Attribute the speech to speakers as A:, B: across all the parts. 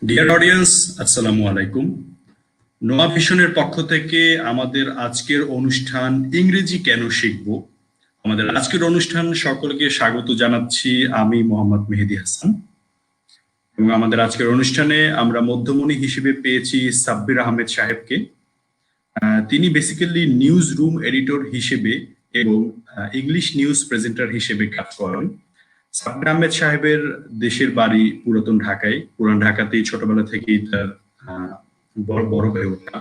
A: Dear audience, আসসালামু আলাইকুম। নোয়া ভিশনের পক্ষ থেকে আমাদের আজকের অনুষ্ঠান ইংরেজি কেন শিখব। আমাদের আজকের অনুষ্ঠান সকলকে স্বাগত জানাচ্ছি। আমি মোহাম্মদ মেহেদী হাসান এবং আমাদের আজকের অনুষ্ঠানে আমরা মধ্যমণি হিসেবে পেয়েছি সাব্বির আহমেদ সাহেবকে। তিনি বেসিক্যালি নিউজ রুম এডিটর হিসেবে এবং ইংলিশ নিউজ প্রেজেন্টার হিসেবে কাজ করেন। সাব্বির আহমেদ সাহেবের দেশের বাড়ি পুরাতন ঢাকায়। পুরান ঢাকাতেই ছোটবেলা থেকেই তার আহ, বড় বড় হয়ে ওঠা।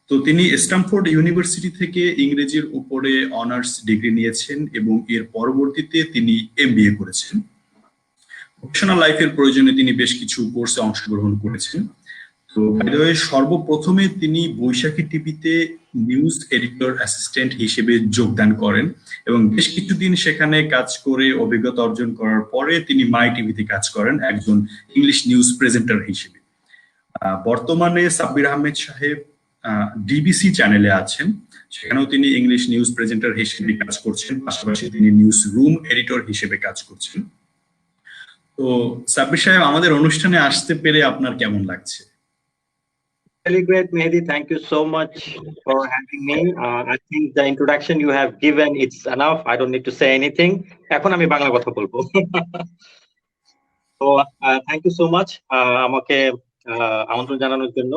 A: তো তিনি স্ট্যামফোর্ড ইউনিভার্সিটি থেকে ইংরেজির উপরে অনার্স ডিগ্রি নিয়েছেন এবং এর পরবর্তীতে তিনি এমবিএ করেছেন। প্রফেশনাল লাইফের প্রয়োজনে তিনি বেশ কিছু কোর্সে অংশগ্রহণ করেছেন। তো বাই দ্য ওয়ে, সর্বপ্রথমে তিনি বৈশাখী টিভিতে নিউজ এডিটর অ্যাসিস্ট্যান্ট হিসেবে যোগদান করেন এবং বেশ কিছুদিন সেখানে কাজ করে অভিজ্ঞতা অর্জন করার পরে তিনি মাই টিভিতে কাজ করেন একজন ইংলিশ নিউজ প্রেজেন্টার হিসেবে। বর্তমানে সাব্বির আহমেদ সাহেব ডিবিসি চ্যানেলে আছেন, সেখানেও তিনি ইংলিশ নিউজ প্রেজেন্টার হিসেবে কাজ করছেন, পাশাপাশি তিনি নিউজ রুম এডিটর হিসেবে কাজ করছেন। তো সাব্বির সাহেব, আমাদের অনুষ্ঠানে আসতে পেরে আপনার কেমন লাগছে?
B: Really great, Mehdi. Thank you so much for having me. I think the introduction you have given, it's enough. I don't need to say anything. এখন আমি বাংলা কথা বলবো। তো থ্যাংক ইউ সো মাচ আমাকে আমন্ত্রণ জানানোর জন্য।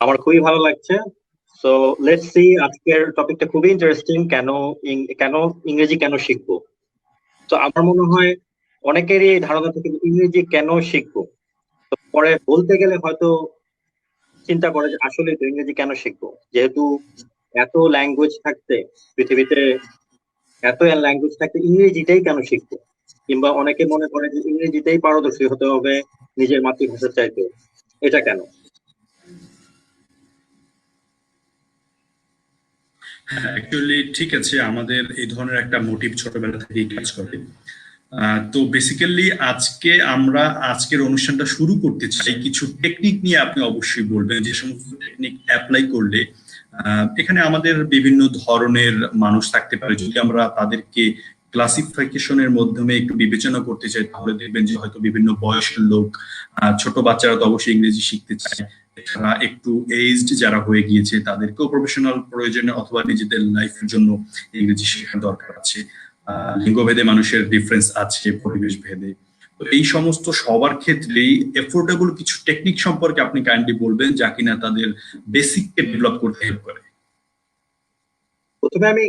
B: আমার খুবই ভালো লাগছে। সো লেটস সি, আজকের টপিকটা খুবই ইন্টারেস্টিং। কেন ইংরেজি কেন শিখবো? তো আমার মনে হয় অনেকেরই ধারণা থেকে ইংরেজি কেন শিখবো, তো পরে বলতে গেলে হয়তো চিন্তা করে যে আসলে তো ইংরেজি কেন শিখবো, যেহেতু এত ল্যাঙ্গুয়েজ থাকতে পৃথিবীতে, এত ল্যাঙ্গুয়েজ থাকতে ইংরেজিটাই কেন শিখবো? কিংবা অনেকে মনে করে যে ইংরেজিতেই পারদর্শী হতে হবে নিজের মাতৃভাষার চাইতে, এটা কেন?
A: অ্যাকচুয়ালি ঠিক আছে, আমাদের এই ধরনের একটা মোটিভ ছোটবেলা থেকেই কাজ করে। তো বেসিক্যালি আমরা আজকের অনুষ্ঠানটা শুরু করতে চাই কিছু টেকনিক নিয়ে। আপনি অবশ্যই বলবেন যে সমস্ত টেকনিক অ্যাপ্লাই করলে এখানে আমাদের বিভিন্ন ধরনের মানুষ থাকতে পারে। যদি আমরা তাদেরকে ক্লাসিফিকেশনের মাধ্যমে একটু বিবেচনা করতে চাই, তাহলে দেখবেন যে হয়তো বিভিন্ন বয়সের লোক, ছোট বাচ্চারা তো অবশ্যই ইংরেজি শিখতে চায়। এছাড়া একটু এইজড যারা হয়ে গিয়েছে তাদেরকেও প্রফেশনাল প্রয়োজনে অথবা নিজেদের লাইফের জন্য ইংরেজি শেখার দরকার আছে। লিঙ্গভেদে মানুষের ডিফারেন্স আছে, পরিবেশ ভেদে। তো এই সমস্ত সবার ক্ষেত্রেই এফোর্ডেবল কিছু টেকনিক সম্পর্কে আপনি কাইন্ডলি বলবেন, যা কিনা তাদের বেসিককে ডেভেলপ করতে হেল্প করে।
B: প্রথমে আমি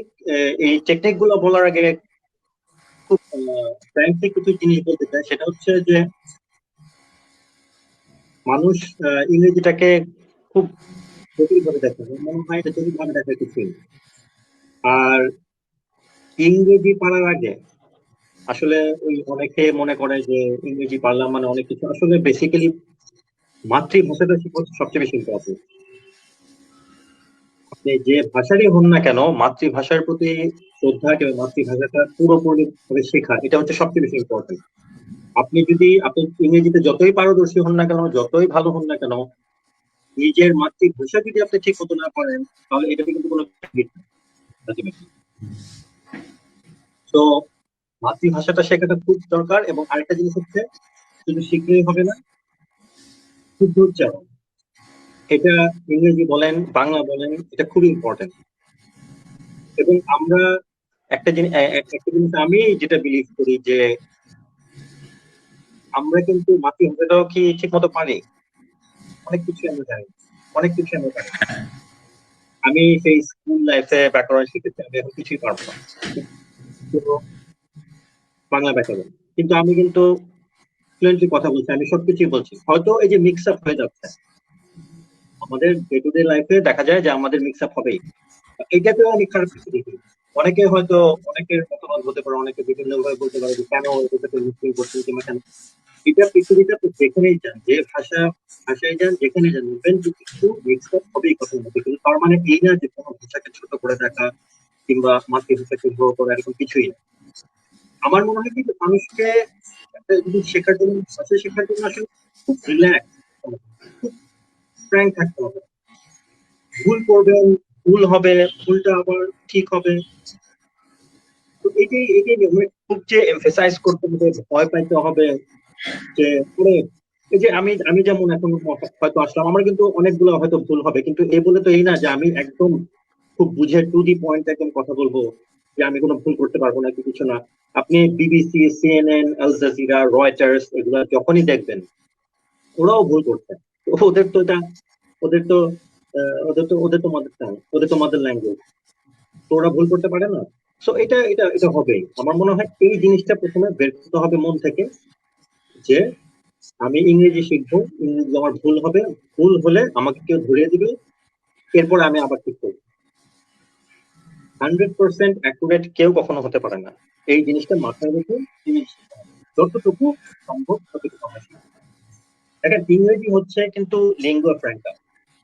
B: এই টেকনিক গুলো বলার আগে খুব ফ্র্যাঙ্কলি কিছু জিনিস বলতে চাই। সেটা হচ্ছে যে মানুষ ইংরেজিটাকে খুব জটিল ভাবে দেখে, মনে হয় এটা জটিল ভাবে দেখা কিছু। আর ইংরেজি পারার আগে আসলে ওই অনেকে মনে করে যে ইংরেজি পারলাম মানে অনেক কিছু। আসলে বেসিক্যালি মাতৃভাষাটা শিখা সবচেয়ে বেশি ইম্পর্টেন্ট। আপনি যে ভাষারই হন না কেন, মাতৃভাষার প্রতি শ্রদ্ধা কিংবা মাতৃভাষাটা পুরোপুরি ভাবে শেখা, এটা হচ্ছে সবচেয়ে বেশি ইম্পর্টেন্ট। আপনি ইংরেজিতে যতই পারদর্শী হন না কেন, যতই ভালো হন না কেন, নিজের মাতৃভাষা যদি আপনি ঠিক মতো না পারেন, তাহলে এটাতে কিন্তু কোনো benefit নেই। তো মাতৃভাষাটা শেখাটা খুব দরকার। এবং আরেকটা জিনিস হচ্ছে, শুধু শিখলেই হবে না, শুদ্ধ উচ্চারণ। এটা ইংরেজি বলেন বাংলা বলেন, এটা খুবই ইম্পর্টেন্ট। এবং আমরা একটা জিনিস আমি যেটা বিলিভ করি যে আমরা কিন্তু মাতৃভাষাটাও কি ঠিক মতো পারি? অনেক কিছু আমরা জানি, অনেক কিছু আমরা পারি। আমি সেই স্কুল লাইফে ব্যাকরণ শিখেছি, আমি এখন কিছুই পারবো না, তো বাংলা ব্যাকরণ। কিন্তু আমি কিন্তু ফ্লুয়েন্টলি কথা বলছি, আমি সবকিছুই বলছি। হয়তো এই যে মিক্স আপ হয়ে যাচ্ছে, আমাদের ডে টু ডে লাইফে দেখা যায় যে আমাদের মিক্স আপ হবেই। এইটাতেও আমি খারাপ কিছু দেখি। অনেকের মতামত হতে পারে, অনেকে বিভিন্ন ভাবে বলতে পারে যে কেন এটাতে মিক্সিং করছেন কিংবা কেন। এটা পৃথিবীতে আপনি যেখানেই যান, যে ভাষায় যান, যেখানে যান, দেখবেন যে কিছু মিক্স আপ হবেই কথার মধ্যে। কিন্তু তার মানে এই না যে কোনো ভাষাকে ছোট করে দেখা কিংবা মাতৃভাষাকে বড় করা, এরকম কিছুই না। আমার মনে হয় কিন্তু মানুষকে একটা জিনিস শেখার জন্য, ভাষা শেখার জন্য আসলে খুব রিল্যাক্স, খুব ফ্র্যাঙ্ক থাকতে হবে। ভুল করবেন, ভুল হবে, ভুলটা আবার ঠিক হবে। তো এটাই খুব যে এমফেসাইজ করতে হবে, ভয় পাইতে হবে যে এই যে আমি যেমন এখন হয়তো আসলাম, আমার কিন্তু অনেকগুলো হয়তো ভুল হবে, কিন্তু এই বলে তো এই না যে আমি একদম খুব বুঝে টু দি পয়েন্ট একদম কথা বলবো, যে আমি কোনো ভুল করতে পারবো না, কি কিছু না। আপনি BBC, CNN, Al Jazeera, Reuters এগুলো যখনই দেখবেন, ওরাও ভুল করছে। তো ওদের তো এটা, ওদের তো ওদের তো মাদার টাং, ওদের তো মাদার ল্যাঙ্গুয়েজ, তো ওরা ভুল করতে পারে না। সো এটা হবেই। আমার মনে হয় এই জিনিসটা প্রথমে বের করতে হবে মন থেকে, যে আমি ইংরেজি শিখবো, ইংরেজি আমার ভুল হবে, ভুল হলে আমাকে কেউ ধরিয়ে দিবে, এরপর আমি আবার ঠিক করবো। 100% অ্যাকুরেট কেউ কখনো হতে পারে না। এই জিনিসটা মাথায় রেখে জিনিস শিখতে হবে। যতটুকু সম্ভব ততটুকু আমরা শিখবো। দেখেন, ইংরেজি হচ্ছে কিন্তু লিঙ্গুয়া ফ্র্যাঙ্কা।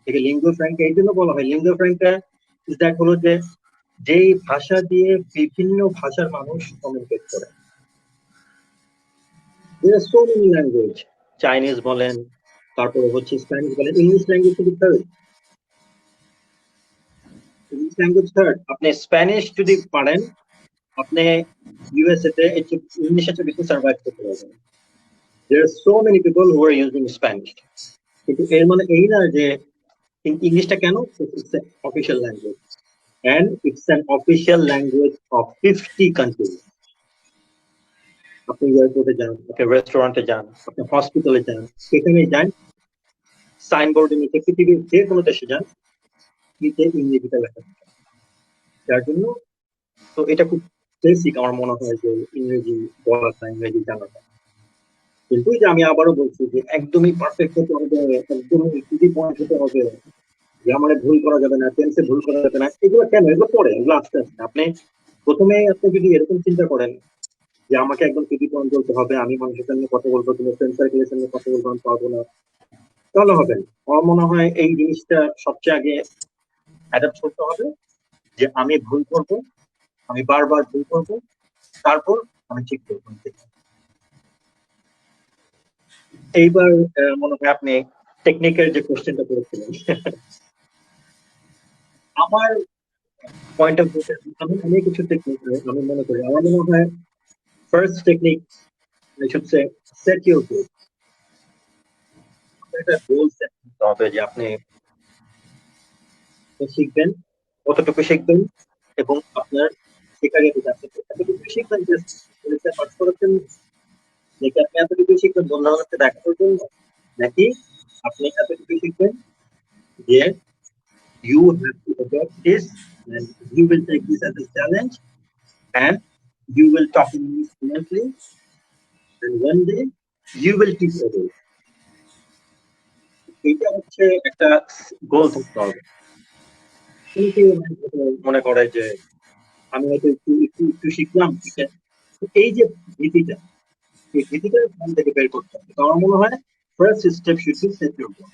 B: ঠিক আছে, লিঙ্গুয়া ফ্র্যাঙ্কা এই জন্য বলা হয় লিঙ্গুয়া ফ্র্যাঙ্কা, ইজ দ্যাট হলো যে যেই ভাষা দিয়ে বিভিন্ন ভাষার মানুষ কমিউনিকেট করে। There are so many language, Chinese বলেন, তারপরে হচ্ছে স্প্যানিশ বলেন, ইংলিশ ল্যাঙ্গুয়েজ কিন্তু থার্ড। English language third. আপনি স্প্যানিশ যদি পারেন, আপনি ইউএসএ তে ইংলিশের চেয়ে বেশি সার্ভাইভ করতে পারবেন। There are so many people who are using Spanish, কিন্তু এর মানে এই না যে ইংলিশটা কেন, it's an official language and it's an official language of 50 countries. আপনি এয়ারপোর্টে যান, আপনি রেস্টুরেন্টে যান, আপনি হসপিটালে যান, সেখানে যান, সাইনবোর্ডে নিচে পৃথিবীর যে কোনো দেশে যান, নিচে ইংরেজিতে লেখা থাকে। যার জন্য তো এটা খুব বেসিক আমার মনে হয় যে ইংরেজি বলাটা, ইংরেজি জানাটা। কিন্তু এই যে আমি আবারও বলছি যে একদমই পারফেক্ট হতে হবে, একদমই টু পয়েন্ট হতে হবে, গ্রামারে ভুল করা যাবে না, টেন্সে ভুল করা যাবে না, এগুলো কেন? এগুলো পরে, এগুলো আস্তে আস্তে। আপনি যদি এরকম চিন্তা করেন যে আমাকে একদম টু পয়েন্ট বলতে হবে, আমি মানুষের সামনে কথা বলবো, তুমি ফ্রেন্ড সার্কেলের সামনে কথা বলবো, আমি পারবো না, তাহলে হবে না। আমার মনে হয় এই জিনিসটা সবচেয়ে আগে অ্যাডাপ্ট করতে হবে, যে আমি ভুল করব, আমি বারবার ভুল করব, তারপর আমি ঠিক করবো। এইবার মনে হয় আপনি টেকনিকের যে কোশ্চেনটা করেছিলেন, আমার পয়েন্ট অফ ভিউ, আমি কিছু টেকনিক আমি মনে করি, আমার মনে হয় first technique I should say, set your goal. একটা গোল সেট করতে হবে যে আপনি শিখবেন, কতটুকু শিখবেন, এবং আপনার শেখার ইয়েটা আছে। এতটুকু শিখবেন জাস্ট পরীক্ষা পাস করার জন্য, নাকি আপনি এতটুকু শিখবেন বন্ধুদের সাথে দেখা করার জন্য, নাকি আপনি এতটুকু শিখবেন যে you have to adopt this and you will take this as a challenge and you will talk English fluently and one day you will teach others. এটা হচ্ছে একটা গোল থাকতে হবে। অনেকে মনে করে যে আমি হয়তো একটু শিখলাম, ঠিক আছে, এই যে ভীতিটা, এই ভীতিটা মন থেকে বের করতে হবে। তো আমার মনে হয় first step should be set your goal.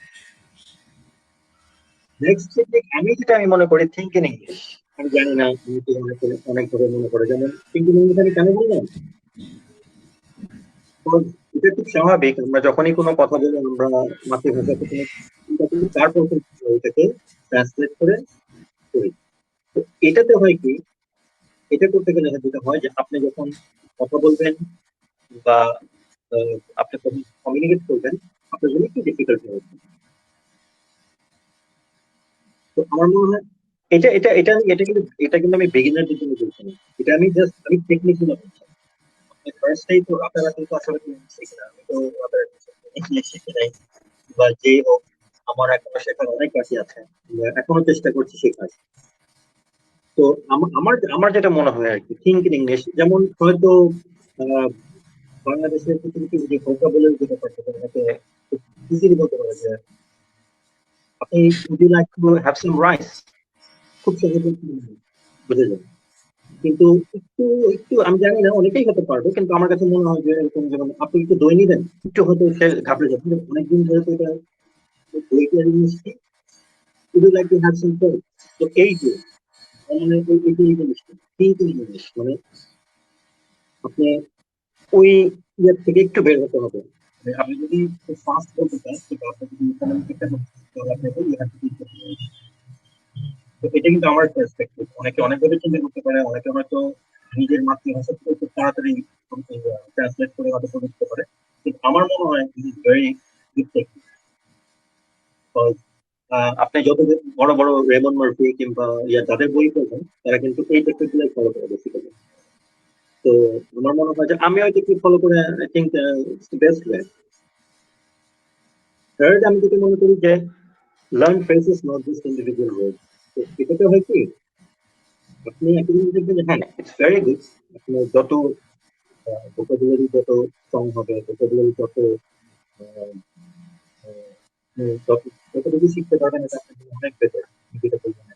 B: Next technique আমি মনে করি থিঙ্ক ইন ইংলিশ। আমি জানি না অনেকে অনেক ভাবে মনে করে, যেমন থিঙ্ক ইন ইংলিশ আমি কেন বললাম, এটা খুব স্বাভাবিক। আমরা যখনই কোনো কথা বলি, আমরা মাতৃভাষাতে কোনো চিন্তা করি, তারপর ওইটাকে ট্রান্সলেট করে করি। তো এটাতে হয় কি, এটা করতে গেলে যেটা হয় যে আপনি যখন কথা বলবেন বা আপনি কমিউনিকেট করবেন, আপনার জন্য একটু ডিফিকাল্ট হবে। তো আমার মনে হয় এটা কিন্তু আমি বিগিনারদের জন্য বলছি না, এটা আমি টেকনিক গুলো বলছি। ফার্স্টেই তো রাতারাতি তো আসলে শিখি না, আমি তো রাতারাতি ইংলিশ শিখি নাই, বা যেই হোক, আমার এখনো শেখার অনেক বাকি আছে, এখনো চেষ্টা করছি শেখার। তো আমার আমার যেটা মনে হয় আর কি, থিঙ্ক ইন ইংলিশ, যেমন হয়তো আহ, বাংলাদেশের কিছু কিছু যে ভোকাবুলারি যে ব্যাপারটা, এটাকে ইজিলি বলতে পারে যে আপনি would you like to have some rice, খুব সহজে বুঝে যাবে। কিন্তু একটু একটু আমি জানি না, অনেকেই হতে পারবে, কিন্তু আমার কাছে মনে হয় যে এরকম, যেমন আপনি একটু দই নিবেন, একটু হয়তো সে ঘাবড়ে যাবে, কিন্তু অনেকদিন ধরে তো এটা দইটা জিনিসটি, would you like to have some fruit. তো এই যে মানে এই জিনিসটা থিঙ্ক ইন ইংলিশ, মানে আপনি ওই ইয়ের থেকে একটু বের হতে হবে। মানে আপনি যদি ফাস্ট বলতে চান, কিন্তু আপনি যদি কমিউনিকেশন তাহলে আপনাকে you have to think in English. তো এটা কিন্তু আমার পার্সপেক্টিভ। অনেকে অনেকভাবে চিন্তা করতে পারে, অনেকে হয়তো নিজের মাতৃভাষা থেকে খুব তাড়াতাড়ি ট্রান্সলেট করে হয়তো বুঝতে পারে, কিন্তু আমার মনে হয় দিস ইজ ভেরি আপনি যত বড় বড় রেমন মার্ফি কিংবা যাদের বই পড়বেন তারা কিন্তু এই টেকনিক গুলো ফলো করে বেসিক্যালি। তো আমার মনে হয় যে আমি ওই টেকনিক ফলো করে I think best way. Third, আমি যেটা মনে করি যে learn phrases not just individual word. তো এটাতে হয় কি, আপনি একটা জিনিস দেখবেন যে হ্যাঁ ইটস ভেরি গুড, আপনার যত ভোকাবুলারি যত স্ট্রং হবে, ভোকাবুলারি যত আহ, যত যত বেশি শিখতে পারবেন এটা আপনার জন্য অনেক বেটার। যেটা বলবেন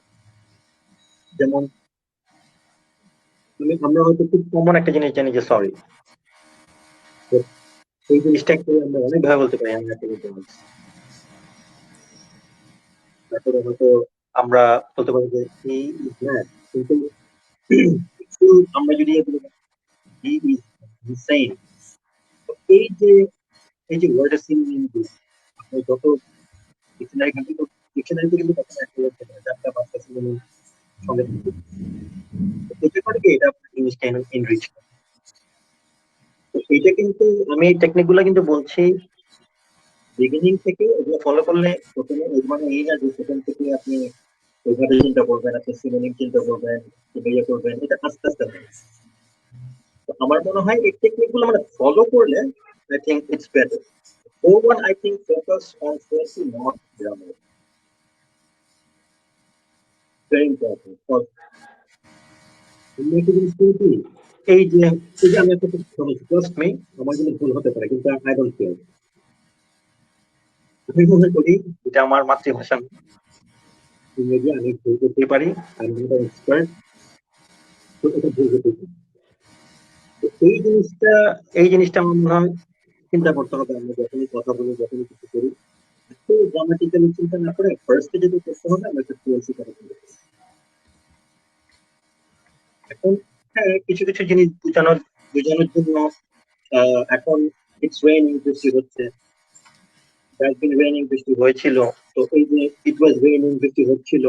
B: যেমন আমরা হয়তো খুব কমন একটা জিনিস জানি যে সরি, এই জিনিসটাকে আমরা অনেকভাবে বলতে পারি আমি একটা জিনিস। তারপরে হয়তো আমরা বলতে পারি যে হি ইজ ম্যাড, কিন্তু একটু আমরা যদি হি ইজ ইনসেইন, এই যে ওয়ার্ডের সিনোনিম গুলো আপনি যত ডিকশনারি কিন্তু ডিকশনারিতে কিন্তু তখন একটা ওয়ার্ড থাকে চারটা পাঁচটা সিনোনিম সঙ্গে থাকে। এতে করে কি এটা আপনার ইংলিশটা এনরিচ করে। তো এটা কিন্তু আমি এই টেকনিক গুলো কিন্তু বলছি বিগিনিং থেকে, এগুলো ফলো করলে প্রথমে মানে এই না যে সেখান থেকে আপনি ওইভাবে চিন্তা করবেন, আপনি সিনোনিম চিন্তা করবেন, ইয়ে করবেন, এটা আস্তে আস্তে হবে। তো আমার মনে হয় এই টেকনিক গুলো মানে ফলো করলে I think it's better. Four one I think focus on fluency not grammar, very important. অন্য একটা জিনিস কি, এই যে আমি একটা ট্রাস্ট মি, আমার জন্য ভুল হতে পারে কিন্তু আই ডোন্ট কেয়ার। আমি মনে করি এটা আমার মাতৃভাষা না, ইংরেজি আমি ভুল করতে পারি, আমি একটা এক্সপার্ট, তো এটা ভুল হতে পারে। তো এই জিনিসটা আমার মনে হয় চিন্তা করতে হবে আমরা যখনই কথা বলি, যখনই কিছু করি, একটু গ্রামাটিক্যালি চিন্তা না করে ফার্স্টে যেটা করতে হবে আমরা একটা ফ্লুয়েন্সি করে ফেলবো। এখন হ্যাঁ কিছু কিছু জিনিস বোঝানোর জন্য এখন ইটস রেইনিং, বৃষ্টি হচ্ছে, বৃষ্টি হয়েছিল, তো এই যে ইট ওয়াজ রেইনিং বৃষ্টি হচ্ছিল,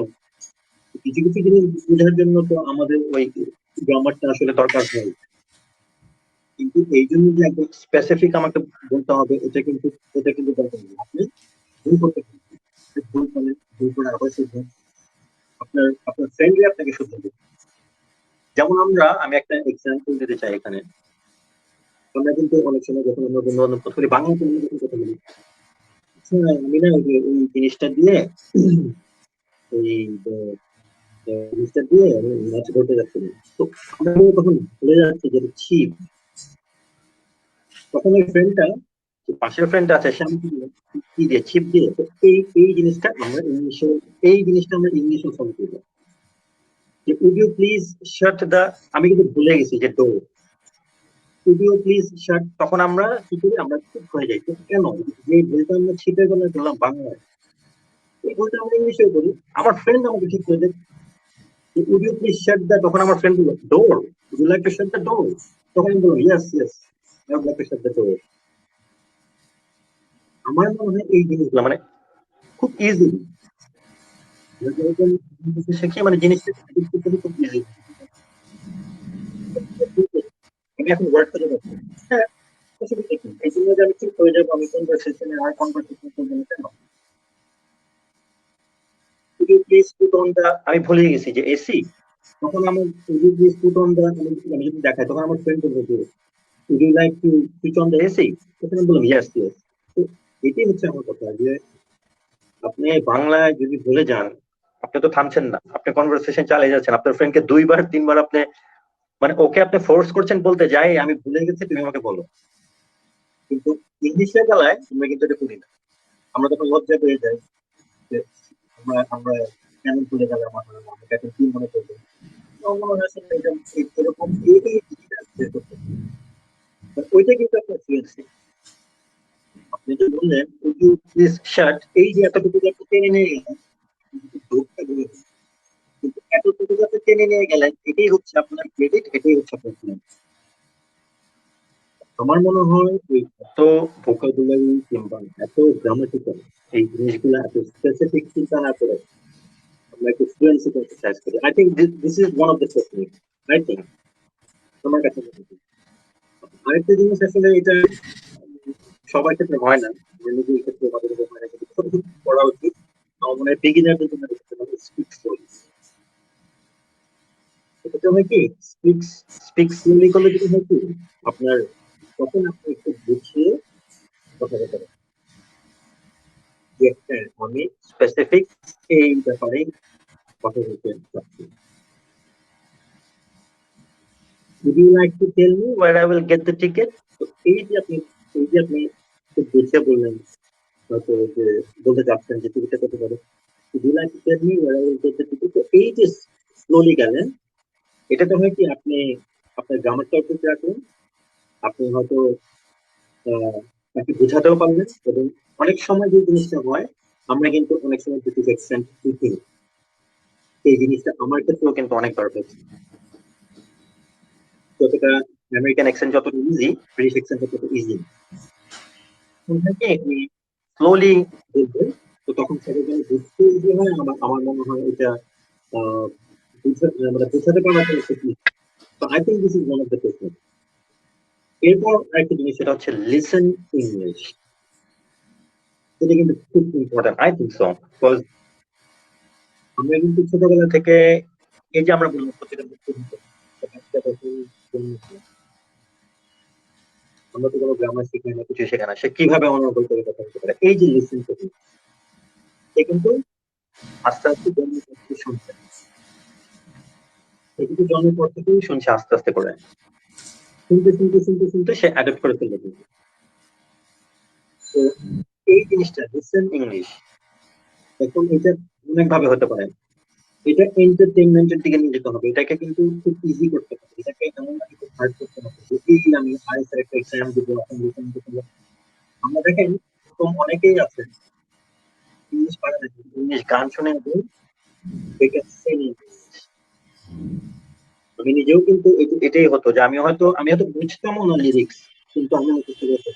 B: কিছু কিছু জিনিস বোঝার জন্য তো আমাদের ওই গ্রামারটা আসলে দরকার হয়। কিন্তু এই জন্য যে একদম স্পেসিফিক আমাকে বলতে হবে এটা কিন্তু দরকার নেই। আপনি ভুল করতে পারেন, ভুল করে আবার শুধু আপনার ফ্রেন্ডলি আপনাকে শুধু দেবে। যেমন আমি একটা এক্সাম্পল দিতে চাই এখানে। আমরা কিন্তু অনেক সময় যখন আমরা বন্ধু বান্ধব কথা বলি, বাংলাতে আমরা যখন কথা বলি, আচ্ছা আমি না ওই জিনিসটা দিয়ে ওই জিনিসটা দিয়ে আমি মাছ ধরতে যাচ্ছিলাম, তো আমরা তখন ভুলে যাচ্ছি যে ছিপ। তখন ওই ফ্রেন্ডটা, পাশের ফ্রেন্ড আছে, সে আমাকে কি দিয়ে ছিপ দিয়ে, তো এই জিনিসটা আমরা ইংলিশে ফলো করবো যে উড ইউ প্লিজ শাট দা, আমি কিন্তু ভুলে গেছি যে ডোর, উড ইউ প্লিজ শাট, তখন আমরা কি করি, আমরা চুপ হয়ে যাই। কেন? যে বইটা আমরা ছিপের বেলায় করলাম বাংলায়, এই বইটা আমরা ইংলিশেও করি। আমার ফ্রেন্ড আমাকে ঠিক করে দেয় would you please shut the, তখন আমার ফ্রেন্ড বলল door, would you like to shut the door, তখন আমি বললাম yes I would like to shut the door. আমার মনে হয় এই জিনিসগুলো মানে খুব ইজিলি শিখি, মানে জিনিসটা খুব ইজি। আমি এখন ওয়ার্ড করে যাচ্ছি, হ্যাঁ এই জন্য যে আমি ঠিক হয়ে যাবো, আমি কনভারসেশনে আর কনভারসেশন করবো না কেন? প্লিজ পুট অন দা, আমি ভুলে গেছি যে এসি, তখন আমার প্লিজ পুট অন দা আমি যদি দেখাই, তখন আমার ফ্রেন্ড বলবে যে would you like to switch on the AC, তখন আমি বললাম ইয়েস। তো এটাই হচ্ছে আমার কথা, যে আপনি বাংলায় যদি ভুলে যান, আপনি তো থামছেন না, আপনি কনভারসেশন চালিয়ে যাচ্ছেন, আপনার ফ্রেন্ডকে 2 বার 3 বার আপনি মানে ওকে আপনি ফোর্স করছেন বলতে, যাই আমি ভুলে গেছি তুমি আমাকে বলো। কিন্তু ইংলিশের বেলায় আমরা কিন্তু এটা করি না, আমরা তখন লজ্জা পেয়ে যাই যে আমরা কেন ভুলে গেলাম, আমাকে এখন কি মনে করবো। এরকম ওইটা কিন্তু আপনার ফ্লুয়েন্সি। আপনি যে বললেন শার্ট, এই যে এতটুকু যাতে টেনে নিয়ে গেলেন, কিন্তু এতটুকু যাতে টেনে নিয়ে গেলেন, এটাই হচ্ছে আপনার ক্রেডিট, এটাই হচ্ছে আপনার ফ্লুয়েন্সি। আমার মনে হয় এত ভোকাবুলারি কিংবা এত গ্রামাটিক্যাল এই জিনিসগুলো এত স্পেসিফিক চিন্তা না করে আমরা একটু ফ্লুয়েন্সি করতে চাইজ করি। I think this is one of the technique. I think তোমার কাছে আরেকটা জিনিস আসলে এটা সবার ক্ষেত্রে হয় না, নিজের ক্ষেত্রে আমাদের পড়া উচিত। আমার মনে হয় বিগিনারদের জন্য স্পিক স্লোলি। এটা হয় কি, স্পিক স্লোলি করলে যেটা হয় কি, আপনার তখন আপনি একটু গুছিয়ে কথা বলতে পারেন যে হ্যাঁ আমি স্পেসিফিক এই ব্যাপারে কথা বলতে চাচ্ছি। Would you like to tell me where I will get the ticket? তো এই যে আপনি খুব গুছিয়ে বললেন, হয়তো যে বলতে চাচ্ছেন যে টিকিটটা কত পারে। Would you like to tell me where I will get the ticket? তো এই যে স্লোলি গেলেন, এটাতে হয় কি আপনি আপনার গ্রামারটাও ঠিক রাখলেন, আপনি হয়তো তাকে বোঝাতেও পারবেন। এবং অনেক সময় যে জিনিসটা হয়, আমরা কিন্তু অনেক সময় ব্রিটিশ অ্যাকসেন্ট শিখি, এই জিনিসটা আমার ক্ষেত্রেও কিন্তু অনেকবার হয়েছে। যতটা আমেরিকান অ্যাকসেন্ট যতটা ইজি, ব্রিটিশ অ্যাকসেন্ট ততটা ইজি। আপনি স্লোলি বলবেন, তো তখন সবাই যেন বুঝতে ইজি হয়। আমার মনে হয় এটা মানে বোঝাতে পারার একটা টেকনিক। তো I think this is one of the technique. এরপর আরেকটা জিনিস, সেটা হচ্ছে লিসেন ইংলিশ। এটা কিন্তু খুব important, I think so. Because আমরা কিন্তু ছোটবেলা থেকে এই যে আমরা বললাম প্রতিটা আমরা তো কোনো গ্রামার শিখি না, কিছু শেখা না, সে কিভাবে অনর্গল করে কথা বলতে পারে। এই যে লিসেন টেকনিক, সে কিন্তু আস্তে আস্তে জন্মের পর থেকে শুনছে, সে কিন্তু জন্মের পর থেকেই শুনছে আস্তে আস্তে করে, শুনতে শুনতে শুনতে শুনতে সে অ্যাডপ্ট করে ফেলবে। তো এই জিনিসটা লিসেন ইংলিশ, এখন এটা অনেক ভাবে হতে পারে। এটা এন্টারটেইনমেন্টের দিকে নিয়ে যেতে হবে, এটাকে কিন্তু খুব ইজি করতে হবে, এটাকে এমন না খুব হার্ড করতে হবে। যদি আমি আইএলটিএস একটা এক্সাম দিব, এখন লিসেন করতে হবে। আমরা দেখেন এরকম অনেকেই আছে ইংলিশ পারে না, ইংলিশ গান শুনে আমি নিজেও কিন্তু এটাই হতো যে আমি হয়তো বুঝতামও না লিরিক্স, কিন্তু আমি মুখস্থ করতে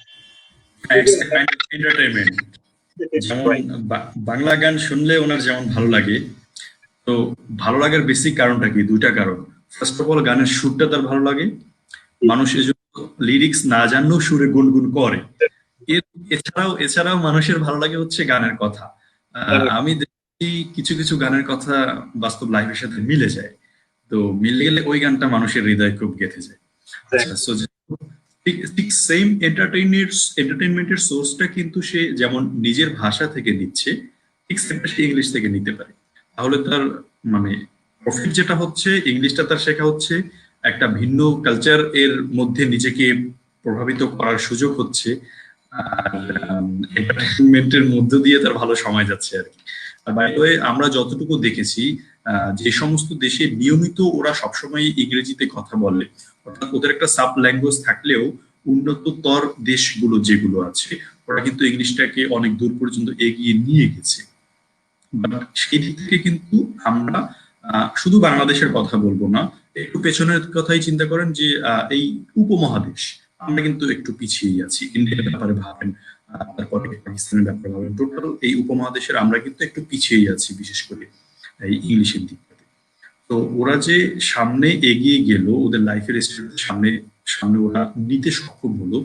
A: এন্টারটেইনমেন্ট। যেমন বাংলা গান শুনলে ওনার যেমন ভালো লাগে, তো ভালো লাগার বেসিক কারণটা কি? দুইটা কারণ। ফার্স্ট অফ অল, গানের সুরটা তার ভালো লাগে, মানুষ এজন্য লিরিক্স না জানলেও সুরে গুনগুন করে। এছাড়াও মানুষের ভালো লাগে হচ্ছে গানের কথা। আমি দেখি কিছু কিছু গানের কথা বাস্তব লাইফের সাথে মিলে যায়, তো মিলে গেলে ওই গানটা মানুষের হৃদয় খুব গেঁথে যায়। আচ্ছা, সো ঠিক সেম এন্টারটেইনমেন্টের সোর্সটা কিন্তু সে যেমন নিজের ভাষা থেকে নিচ্ছে, ঠিক সেমটা সে ইংলিশ থেকে নিতে পারে। তাহলে তার মানে প্রফিট যেটা হচ্ছে, ইংলিশটা তার শেখা হচ্ছে, একটা ভিন্ন কালচার এর মধ্যে নিজেকে প্রভাবিত করার সুযোগ হচ্ছে, আর এন্টারটেইনমেন্টের মধ্য দিয়ে তার ভালো সময় যাচ্ছে আর কি। আর বাই দ্য ওয়ে, আমরা যতটুকু দেখেছি, যে সমস্ত দেশে নিয়মিত ওরা সবসময় ইংরেজিতে কথা বলে, অর্থাৎ ওদের একটা সাব ল্যাঙ্গুয়েজ থাকলেও উন্নততর দেশগুলো যেগুলো আছে, ওরা কিন্তু ইংলিশটাকে অনেক দূর পর্যন্ত এগিয়ে নিয়ে গেছে। সেই দিক থেকে কিন্তু আমরা শুধু বাংলাদেশের কথা বলবো না, একটু পেছনের কথাই চিন্তা করেন যে এই উপমহাদেশ আমরা কিন্তু একটু পিছিয়ে আছি। ইন্ডিয়ার ব্যাপারে ভাবেন, তারপরে পাকিস্তানের ব্যাপারে ভাবেন, টোটাল এই উপমহাদেশের আমরা কিন্তু একটু পিছিয়ে আছি, বিশেষ করে এই ইংলিশের দিক থেকে। তো ওরা যে সামনে এগিয়ে গেল, ওদের লাইফের সামনে সামনে ওরা নিতে সক্ষম হলো,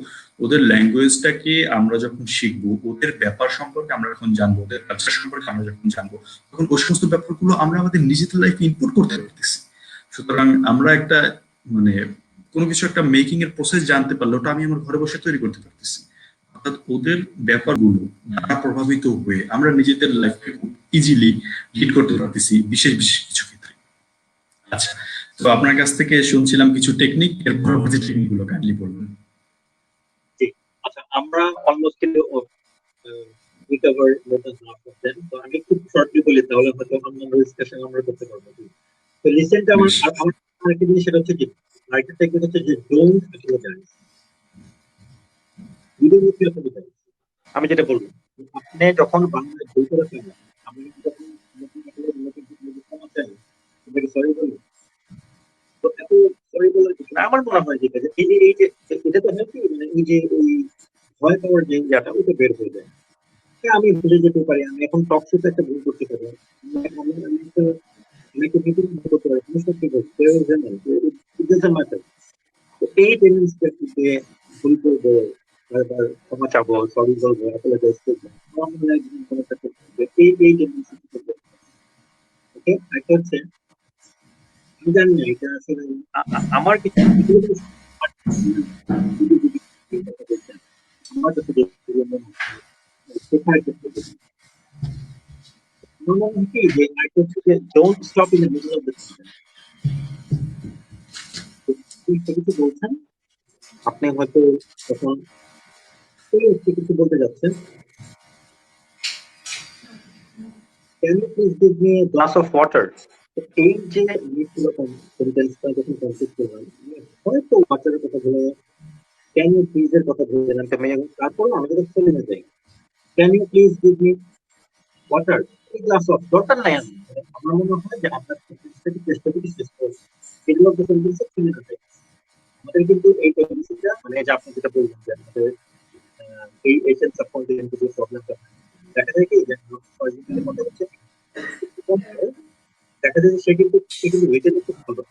A: ওদের ল্যাঙ্গুয়েজটাকে আমরা যখন শিখবো, ওদের ব্যাপার সম্পর্কে আমরা যখন জানবো, ওদের কালচার সম্পর্কে আমরা যখন জানবো, তখন ওই সমস্ত ব্যাপারগুলো আমরা আমাদের নিজেদের লাইফে ইনপুট করতে পারতেছি। সুতরাং আমরা একটা মানে কোনো কিছু একটা মেকিং এর প্রসেস জানতে পারলে, ওটা আমি আমার ঘরে বসে তৈরি করতে পারতেছি। অর্থাৎ ওদের ব্যাপারগুলো দ্বারা প্রভাবিত হয়ে আমরা নিজেদের লাইফকে খুব ইজিলি লিড করতে পারতেছি বিশেষ বিশেষ কিছু ক্ষেত্রে। আচ্ছা, তো আপনার কাছ থেকে শুনছিলাম কিছু টেকনিক, এর পরবর্তী টেকনিক গুলো কাইন্ডলি বলবেন।
B: আচ্ছা, আমরা অলমোস্ট কিন্তু recover more than half of them. তো আমি খুব শর্টলি বলি, তাহলে হয়তো অন্যান্য ডিসকাশন আমরা করতে পারবো। তো লিসেনটা আমার আরেকটা জিনিস, সেটা হচ্ছে যে আরেকটা টেকনিক হচ্ছে যে don't apologise. You don't need to apologise. আমি যেটা বলবো, আপনি যখন বাংলায় ভুল করে ফেলেন, আপনি যখন সরি বলবেন, তো এত সরি বলার কিছু না। আমার মনে হয় যেটা, এই যে এটা তো হয় কি, মানে এই যে ওই ভয় পাওয়ার যে জায়গাটা, ওটা বের হয়ে যায়। আমি ভুলে যেতে পারি, আমি এখন টক শোতে একটা ভুল করতে পারি, আমি একটা মিটিং করতে পারি, আমি সত্যি বলছি, এই টেন্ডেন্সিতে ভুল করবো, বারবার ক্ষমা চাবো, সরি বলবো, অ্যাপোলোজাইজ করবো। আমার মনে হয় একদিন কোনো একটা করতে হবে। এই টেন্ডেন্সি করতে হবে। ওকে, একটা হচ্ছে আমি জানি না এটা আসলে আমার কিছু এগুলো কিন্তু আমার কথা বলছেন। আমার কাছে যেগুলো মনে হয় শেখার ক্ষেত্রে আমার মনে হয় কি যে একটা হচ্ছে যে don't stop in the middle of the sentence. কিছু বলছেন, আপনি হয়তো তখন কিছু বলতে যাচ্ছেন, can you please give me a glass of water. এই যে জিনিসগুলো সেন্টেন্সটা যখন কমপ্লিট করবেন, হয়তো ওয়াটারের কথা বলে, ক্যান ইউ প্লিজ এর কথা বলে দিলাম, তারপর আমি যদি চলে না যাই, can you please give me water, এই গ্লাস অফ, দরকার নাই আমি। আমার মনে হয় যে আপনার সেন্টেন্সটাকে চেষ্টা করি শেষ করবো, এগুলো তো সেন্টেন্সে চলে না যায়। আমাদের কিন্তু এই টেন্ডেন্সিটা মানে যে আপনি যেটা বলবেন যে আমাদের এই এসেন্স সাবকন্টিনেন্ট যে প্রবলেমটা দেখা যায় কি যে পজিটিভলি কথা হচ্ছে, দেখা যায় যে সে কিন্তু রিটেনে খুব ভালো,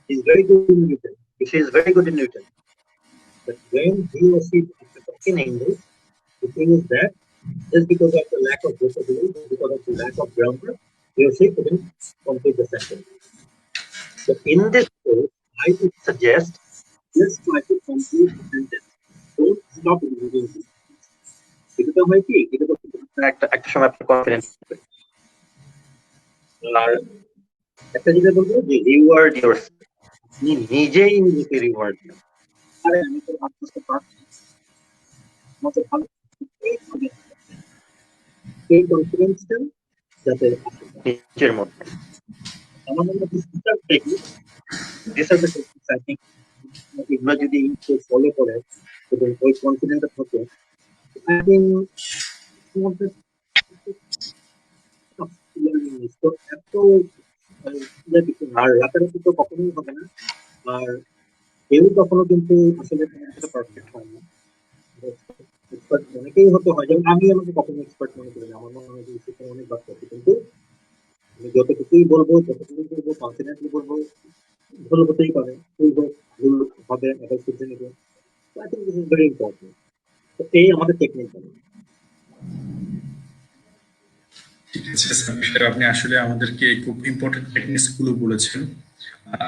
B: is very good in written, say is very good in written, but when he or she talks in English, the thing is that just because of the lack of vocabulary, because of the lack of grammar, he or she couldn't complete the sentence. So in this case, I would suggest just try to complete the sentence. Don't stop in the middle. এটা হয় কি, এটা তো একটা সময় আপনি confidence আর একটা যেটা বলবো যে রিওয়ার্ড ইয়োরসেলফ, আপনি নিজেই নিজেকে রিওয়ার্ড দেন। আরে আমি তো আত্মস্থ পারছি, মতো ভালো, এই কনফিডেন্সটা যাতে আসে নিজের মধ্যে। আমার মনে হয় this are the techniques I think, এগুলো যদি কেউ ফলো করে এবং ওই কনফিডেন্সটা থাকে, আই থিংক মধ্যে তো এত আর রাতারাতি তো কখনোই হবে না, আর কেউ কখনো কিন্তু আসলে সেটা পারফেক্ট হয় না। এক্সপার্ট অনেকেই হতে হয়, যেমন আমি আমাকে কখনো এক্সপার্ট মনে করি না, আমার মনে হয় যে সেটা অনেক বাদ আছে, কিন্তু আমি যতটুকুই বলবো, যতটুকুই বলবো, কনফিডেন্টলি বলবো, ভুল হতেই পারে, ভুল হোক, ভুল হবে, আবার শুধরে নেবে। I think this is very important. তো এই আমাদের টেকনিক বলে।
A: ঠিক আছে স্যার, আপনি আসলে আমাদেরকে খুব ইম্পর্টেন্ট টেকনিক্স গুলো বলেছেন।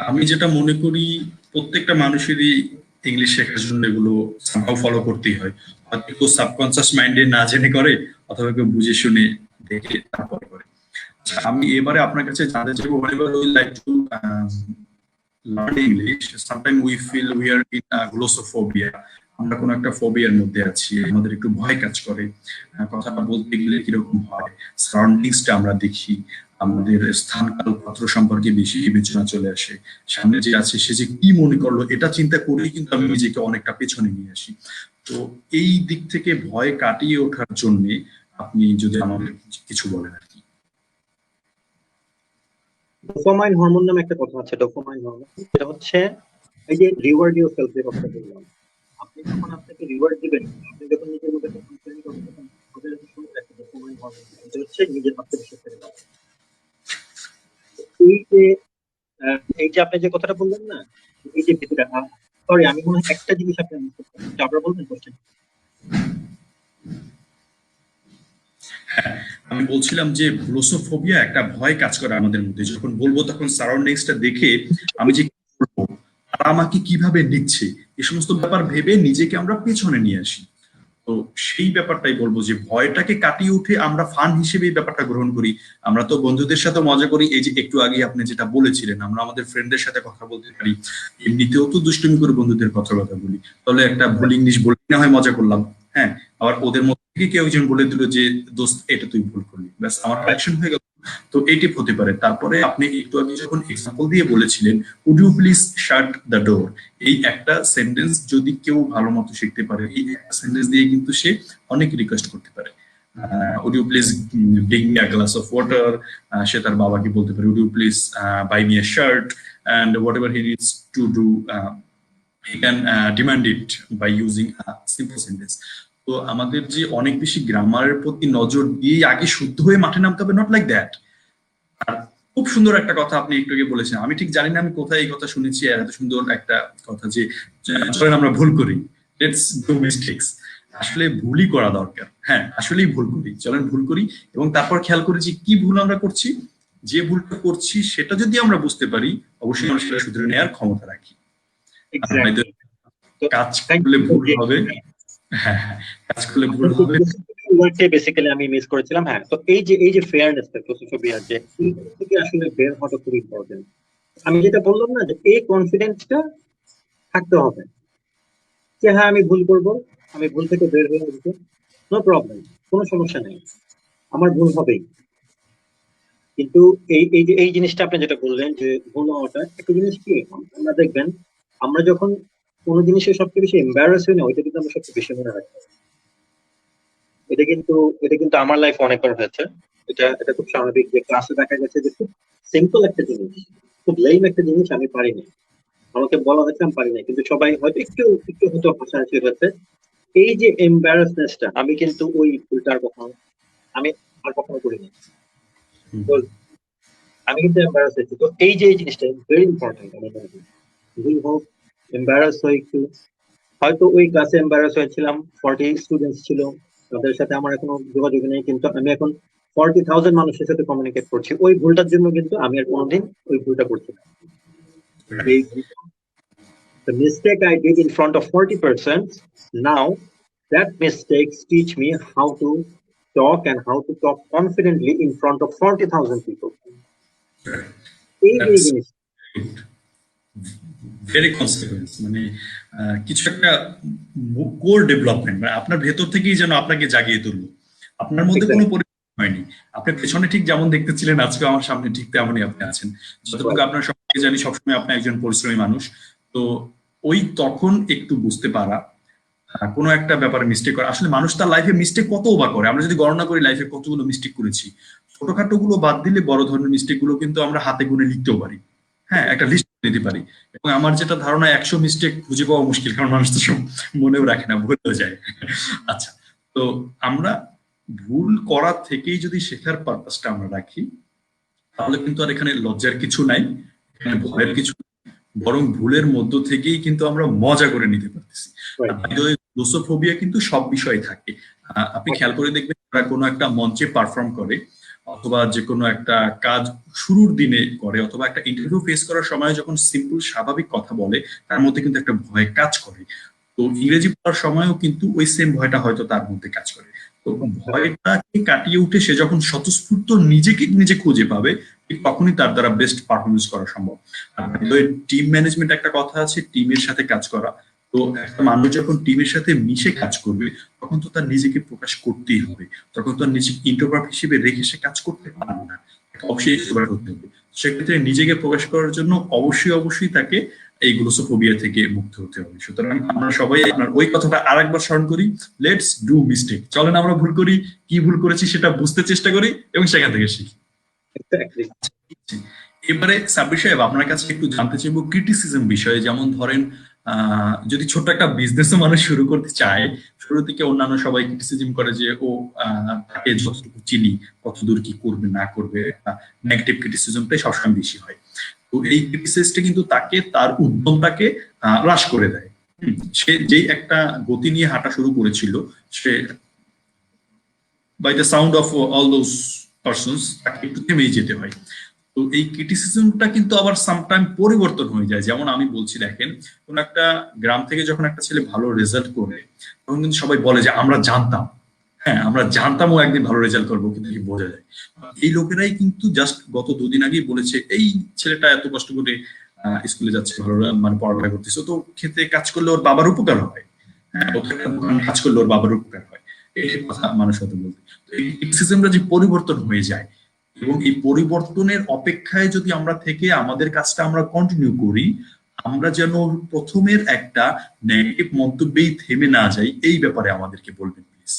A: আমি যেটা মনে করি প্রত্যেকটা মানুষেরই ইংলিশ শেখার জন্য এগুলো সামহাও ফলো করতেই হয়। হয়তো কেউ সাবকনসিয়াস মাইন্ডে না জেনে করে, অথবা কেউ বুঝে শুনে দেখে তারপরে করে। আচ্ছা, আমি এবারে আপনার কাছে জানতে চাইবো, whenever we like to learn English, sometimes we feel we are in a glossophobia. আমরা কোনো একটা ফোবিয়ার মধ্যে আছি, আমাদের একটু ভয় কাজ করে, কথাটা বলতে গেলে কিরকম হয়, সারাউন্ডিংসটা আমরা দেখি, আমাদের স্থান কাল পাত্র সম্পর্কে বেশি বিবেচনা চলে আসে, সামনে যে আছে সে যে কি মনে করলো এটা চিন্তা করেই কিন্তু আমি নিজেকে অনেকটা পেছনে নিয়ে আসি। তো এই দিক থেকে ভয় কাটিয়ে ওঠার জন্য আপনি যদি আমাদের কিছু বলেন আর কি।
B: ডোপামাইন হরমোন নামে একটা কথা আছে, ডোপামাইন হরমোন, এটা হচ্ছে এই যে রিওয়ার্ড ইয়োরসেলফ যে কথাটা বললাম, আপনি যখন আপনাকে রিওয়ার্ড দিবেন, আপনি যখন নিজের মধ্যে একটা কনফিডেন্স করবেন, তখন আমাদের শুরু একটা ডোপামাইন হরমোন, এটা হচ্ছে নিজের আত্মবিশ্বাস থেকে পাওয়া। এই যে এই যে আপনি যে কথাটা বললেন না, এই যে ভিতরে, সরি আমি মনে হয় একটা জিনিস আপনি মিস করছেন, আপনারা বলবেন কোশ্চেন।
A: আমি বলছিলাম যে গ্লোসোফোবিয়া একটা ভয় কাজ করে আমাদের মধ্যে, যখন বলবো তখন সারাউন্ডিংসটা দেখে আমি যে কি বলবো, তারা আমাকে কিভাবে নিচ্ছে, এই সমস্ত ব্যাপার ভেবে নিজেকে আমরা পেছনে নিয়ে আসি। তো সেই ব্যাপারটাই বলবো যে ভয়টাকে কাটিয়ে উঠে আমরা ফান হিসেবে এই ব্যাপারটা গ্রহণ করি। আমরা তো বন্ধুদের সাথে মজা করি, এই যে একটু আগে আপনি যেটা বলেছিলেন, আমরা আমাদের ফ্রেন্ডদের সাথে কথা বলতে পারি, এমনিতেও তো দুষ্টুমি করে বন্ধুদের কথা বলি, তাহলে একটা ভুল ইংলিশ বলে না হয় মজা করলাম, হ্যাঁ, আবার ওদের মধ্যে থেকে কেউ একজন বলে দিল যে দোস্ত এটা তুই ভুল করলি, ব্যাস আমার কারেকশন হয়ে গেল। তো এইটি হতে পারে। তারপরে আপনি একটু আগে যখন এক্সাম্পল দিয়ে বলেছিলেন would you please shut the door, এই একটা সেন্টেন্স যদি কেউ ভালো মতো শিখতে পারে, এই একটা সেন্টেন্স দিয়ে কিন্তু সে অনেক রিকোয়েস্ট করতে পারে, would you please bring me a glass of water, সে তার বাবাকে বলতে পারে would you please buy me a shirt, and whatever he needs to do he can demand it by using a simple sentence. তো আমাদের যে অনেক বেশি গ্রামারের প্রতি নজর দিয়ে আগে শুদ্ধ হয়ে মাঠে নামতে হবে, নট লাইক দ্যাট। আর খুব সুন্দর একটা কথা আপনি একটু আগে বলেছেন, আমি ঠিক জানি না আমি কোথায় এই কথা শুনেছি, এত সুন্দর একটা কথা যে ধরেন আমরা ভুল করি, লেটস ডু মিস্টেক্স। আসলে ভুলই করা দরকার, হ্যাঁ আসলেই ভুল করি, চলেন ভুল করি এবং তারপর খেয়াল করি যে কি ভুল আমরা করছি। যে ভুলটা করছি সেটা যদি আমরা বুঝতে পারি, অবশ্যই আমরা সেটা শুধরে নেওয়ার ক্ষমতা রাখি। নয়তো
B: এক্স্যাক্টলি। তো
A: কাজ
B: থ্যাংক
A: করলে
B: ইউ
A: ভুল হবে। হ্যাঁ হ্যাঁ, কাজ করলে ভুল হবে।
B: ওয়ার্ডটা বেসিক্যালি আমি মিস করেছিলাম। হ্যাঁ, তো এই যে ফেয়ারনেসটা প্রসেসর যে এই থেকে আসলে বের হওয়াটা খুব ইম্পর্টেন্ট। আমি যেটা বললাম না, যে এই কনফিডেন্সটা থাকতে হবে যে হ্যাঁ আমি ভুল করব, আমি ভুল থেকে বের হয়ে আসবো, নো প্রবলেম, কোনো সমস্যা নেই, আমার ভুল হবেই। কিন্তু এই জিনিসটা আপনি যেটা বললেন যে ভুল হওয়াটা একটা জিনিস কি, আমরা দেখবেন আমরা যখন কোনো জিনিসে সবচেয়ে বেশি এম্বারাস হই না, ওইটা কিন্তু আমরা সবচেয়ে বেশি মনে রাখি। এটা কিন্তু এটা কিন্তু আমার লাইফ অনেকবার হয়েছে। এটা খুব স্বাভাবিক যে ক্লাসে দেখা গেছে যে খুব সিম্পল একটা জিনিস, খুব লেম একটা জিনিস আমি পারিনি, আমাকে বলা হয়েছে আমি পারি না, কিন্তু সবাই হয়তো একটু একটু হয়তো হাসাহাসি হয়েছে। এই যে এম্বারাসনেসটা, আমি কিন্তু ওই ভুলটা আমি আর কখনো করিনি। তো আমি কিন্তু এম্বারাস হয়েছি। তো এই জিনিসটা ভেরি ইম্পর্টেন্ট। আমার মনে হয় ভুল হোক, এম্বারাস হয় একটু, হয়তো ওই ক্লাসে এম্বারাস হয়েছিলাম, 40 স্টুডেন্টস ছিল, তাদের সাথে আমার এখনো যোগাযোগ নেই, কিন্তু আমি এখন 40,000 মানুষের সাথে কমিউনিকেট করছি। ওই ভুলটার জন্য কিন্তু আমি আর কোনোদিন ওই ভুলটা করছি না। এই the mistake I did in front of 40%, now that mistakes teach me how to talk and how to talk confidently in front of 40,000 people. এই যে জিনিস
A: ভেরি কনসিকুয়েন্স, মানে কিছু একটা কোর ডেভেলপমেন্ট, মানে আপনার ভেতর থেকেই যেন আপনাকে জাগিয়ে তুললো। আপনার মধ্যে কোনো পরিবর্তন হয়নি, আপনি পেছনে ঠিক যেমন দেখতেছিলেন আজকে আমার সামনে ঠিক তেমনই আপনি আছেন। যতটুকু আপনার সবাইকে জানি সবসময় আপনি একজন পরিশ্রমী মানুষ। তো ওই তখন একটু বুঝতে পারা, কোনো একটা ব্যাপারে মিস্টেক করা, আসলে মানুষ তার লাইফে মিস্টেক কত বা করে, আমরা যদি গণনা করি লাইফে কতগুলো মিস্টেক করেছি, ছোটখাটো গুলো বাদ দিলে বড় ধরনের মিস্টেক গুলো কিন্তু আমরা হাতে গুনে লিখতেও পারি, হ্যাঁ একটা লিস্ট নিতে পারি। এবং আমার যেটা ধারণা 100 মিস্টেক খুঁজে পাওয়া মুশকিল, কারণ মানুষ তো সব মনেও রাখে না, ভুলেও যায়। আচ্ছা, তো আমরা ভুল করা থেকেই যদি শেখার পারপাসটা আমরা রাখি, তাহলে কিন্তু আর এখানে লজ্জার কিছু নাই, এখানে ভয়ের কিছু, বরং ভুলের মধ্য থেকেই কিন্তু আমরা মজা করে নিতে পারতেছি। গ্লোসোফোবিয়া কিন্তু সব বিষয়ে থাকে। আপনি খেয়াল করে দেখবেন যারা কোনো একটা মঞ্চে পারফর্ম করে, অথবা যে কোনো একটা কাজ শুরুর দিনে করে, অথবা একটা ইন্টারভিউ ফেস করার সময় যখন সিম্পল স্বাভাবিক কথা বলে, তার মধ্যে কিন্তু একটা ভয় কাজ করে। তো ইংরেজি পড়ার সময়ও কিন্তু ওই সেম ভয়টা হয়তো তার মধ্যে কাজ করে। তো ভয়টাকে কাটিয়ে উঠে সে যখন স্বতঃস্ফূর্ত নিজেকে নিজে খুঁজে পাবে, ঠিক তখনই তার দ্বারা বেস্ট পারফরমেন্স করা সম্ভব। টিম ম্যানেজমেন্ট একটা কথা আছে, টিমের সাথে কাজ করা। তো একটা মানুষ যখন টিমের সাথে মিশে কাজ করবে, তখন তো তার নিজেকে প্রকাশ করতেই হবে, তখন তো নিজেকে ইন্ট্রোভার্ট হিসেবে রেখে সে কাজ করতে পারবে না, অবশ্যই এক্সট্রোভার্ট হতে হবে। সেক্ষেত্রে নিজেকে প্রকাশ করার জন্য অবশ্যই তাকে এই গ্লোসোফোবিয়া থেকে মুক্ত হতে হবে। সুতরাং আমরা সবাই আপনার ওই কথাটা আরেকবার স্মরণ করি, লেটস ডু মিস্টেক। চলেন আমরা ভুল করি, কি ভুল করেছি সেটা বুঝতে চেষ্টা করি এবং সেখান থেকে শিখি। এবারে সাব্বির সাহেব, আপনার কাছে একটু জানতে চাইবো ক্রিটিসিজম বিষয়ে। যেমন ধরেন যদি ছোট্ট একটা বিজনেসও মানুষ শুরু করতে চায়, শুরু থেকে অন্যান্য সবাই ক্রিটিসিজম করে যে ও তাকে যতটুকু চিনি কতদূর কি করবে না করবে, নেগেটিভ ক্রিটিসিজমটাই সবসময় বেশি হয়। তো এই ক্রিটিসিজমটা কিন্তু তাকে তার উদ্যমটাকে হ্রাস করে দেয়। সে যেই একটা গতি নিয়ে হাঁটা শুরু করেছিল, সে by the sound of all those persons তাকে একটু থেমেই যেতে হয়। তো এই ক্রিটিসিজমটা কিন্তু আবার সামটাইম পরিবর্তন হয়ে যায়। যেমন আমি বলছি, দেখেন কোন একটা গ্রাম থেকে যখন একটা ছেলে ভালো রেজাল্ট করে, তখন কিন্তু সবাই বলে যে আমরা জানতাম, হ্যাঁ আমরা জানতাম ও একদিন ভালো রেজাল্ট করবো, কিন্তু কি বোঝা যায়। এই লোকেরাই কিন্তু জাস্ট গত দুদিন আগেই বলেছে এই ছেলেটা এত কষ্ট করে স্কুলে যাচ্ছে, ভালো মানে পড়ালেখা করতেছে, তো খেতে কাজ করলে ওর বাবার উপকার হয়, হ্যাঁ কাজ করলে ওর বাবার উপকার হয়, এই কথা মানুষ হয়তো বলতে। তো এই ক্রিটিসিজমটা যে পরিবর্তন হয়ে যায়, এবং এই পরিবর্তনের অপেক্ষায় যদি আমরা থেকে আমাদের কাজটা আমরা কন্টিনিউ করি, আমরা যেন প্রথমের একটা নেগেটিভ মন্তব্যেই থেমে না যাই, এই ব্যাপারে আমাদেরকে বলবেন please.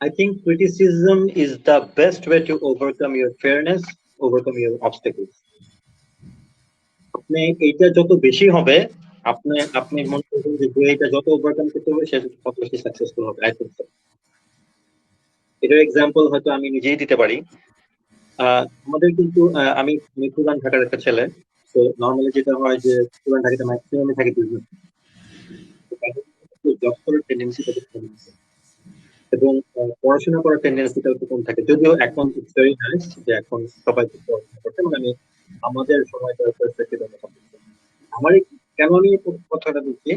B: I think criticism is the best way to overcome your fearness, overcome your obstacles. আপনি এইটা যত বেশি হবে, আপনি মনে করবেন যে এটা যত ওভারকাম করতে হবে সে তত বেশি সাকসেসফুল হবে। আই থিংক এটার এক্সাম্পল হয়তো আমি নিজেই দিতে পারি। আমাদের কিন্তু আমি পুরান ঢাকার একটা ছেলে। তো নর্মালি যেটা হয় যে পুরান ঢাকাতে ম্যাক্সিমামে থাকে বিজনেস, জব করার টেন্ডেন্সি তাদের কম থাকে এবং পড়াশোনা করার টেন্ডেন্সি তাদের কম থাকে। যদিও এখন ইটস ভেরি নাইস যে এখন সবাই খুব পড়াশোনা করছে, মানে আমি আমাদের সময়টার পার্সপেক্টিভ আমারই কেন আমি এই কথাটা বলছি,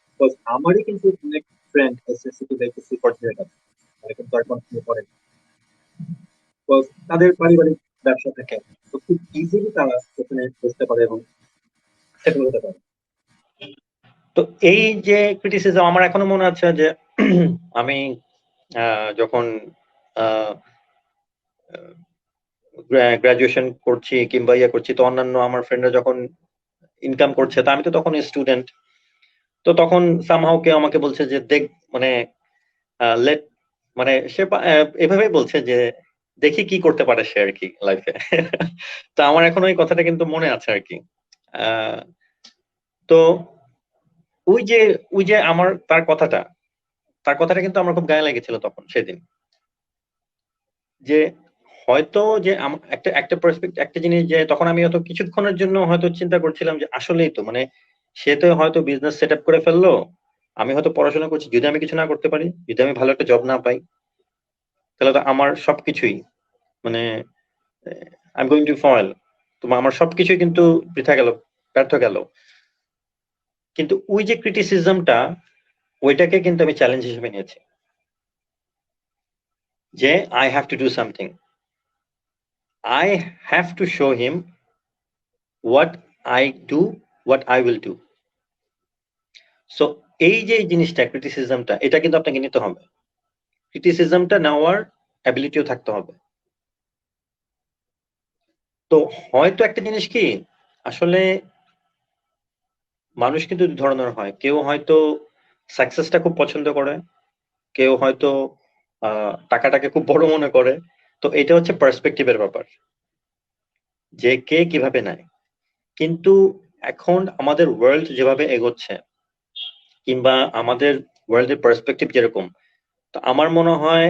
B: বিকজ আমারই কিন্তু অনেক ফ্রেন্ড এসএসসি টু এইচএসসি পর্যায়ে আছে, তারা কিন্তু আর কন্টিনিউ করে না। Because তাদের পারিবারিক ব্যবসা থাকে, তো খুব ইজিলি তারা ওখানে বসতে পারে এবং সেটেল হতে পারে। তো এই যে ক্রিটিসিজম আমার এখনো মনে আছে যে আমি যখন গ্রাজুয়েশন করছি কিংবা ইয়ে করছি, তো অন্যান্য আমার ফ্রেন্ডরা যখন ইনকাম করছে, তা আমি তো তখন স্টুডেন্ট, তো তখন সামহাউ কেউ আমাকে বলছে যে দেখ, মানে লেট, মানে সে এভাবেই বলছে যে দেখি কি করতে পারে সে আর কি লাইফে। তো আমার এখন ওই কথাটা কিন্তু মনে আছে আর কি। তো ওই যে আমার তার কথাটা কিন্তু আমার খুব গায়ে লেগেছিল তখন সেদিন, যে হয়তো যে একটা পার্সপেক্টিভ, একটা জিনিস, যে তখন আমি হয়তো কিছুক্ষণের জন্য হয়তো চিন্তা করছিলাম যে আসলেই তো, মানে সে তো হয়তো বিজনেস সেট আপ করে ফেললো, আমি হয়তো পড়াশোনা করছি, যদি আমি কিছু না করতে পারি, যদি আমি ভালো একটা জব না পাই, তাহলে তো আমার সবকিছুই, মানে I am going to foil, তো আমার সবকিছুই কিন্তু বৃথা গেল, ব্যর্থ গেল। কিন্তু ওই যে ক্রিটিসিজমটা, ওইটাকে কিন্তু আমি চ্যালেঞ্জ হিসেবে নিয়েছি, যে I have to do something, I have to show him what I do, what I will do. So এই যে জিনিসটা, ক্রিটিসিজমটা, এটা কিন্তু আপনাকে নিতে হবে, ক্রিটিসিজমটা নেওয়ার অ্যাবিলিটিও থাকতে হবে। তো হয়তো একটা জিনিস কি, আসলে মানুষ কিন্তু দুই ধরনের হয়, কেউ হয়তো সাকসেসটা খুব পছন্দ করে, কেউ হয়তো টাকাটাকে খুব বড় মনে করে। তো এটা হচ্ছে পার্সপেক্টিভের ব্যাপার, যে কে কিভাবে নেয়। কিন্তু এখন আমাদের ওয়ার্ল্ড যেভাবে এগোচ্ছে, কিংবা আমাদের ওয়ার্ল্ডের পার্সপেক্টিভ যেরকম, তো আমার মনে হয়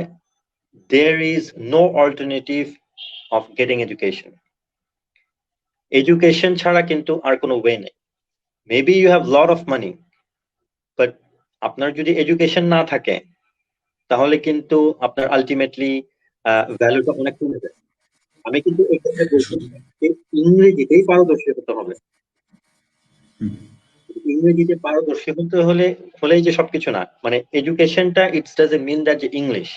B: there is no alternative of getting education. Education ছাড়া কিন্তু আর কোনো ওয়ে নেই। Maybe you have lot of money, but আপনার যদি এডুকেশন না থাকে, তাহলে কিন্তু আপনার আলটিমেটলি ভ্যালুটা অনেক কমে যায়। আমি কিন্তু এই কথা বলছি যে ইংরেজিতেই পারদর্শী হতে হবে, ইংরেজিতে পারদর্শী হতে হলেই যে সবকিছু না, মানে এডুকেশনটা ইটস ডাজন্ট মিন দ্যাট যে ইংলিশ,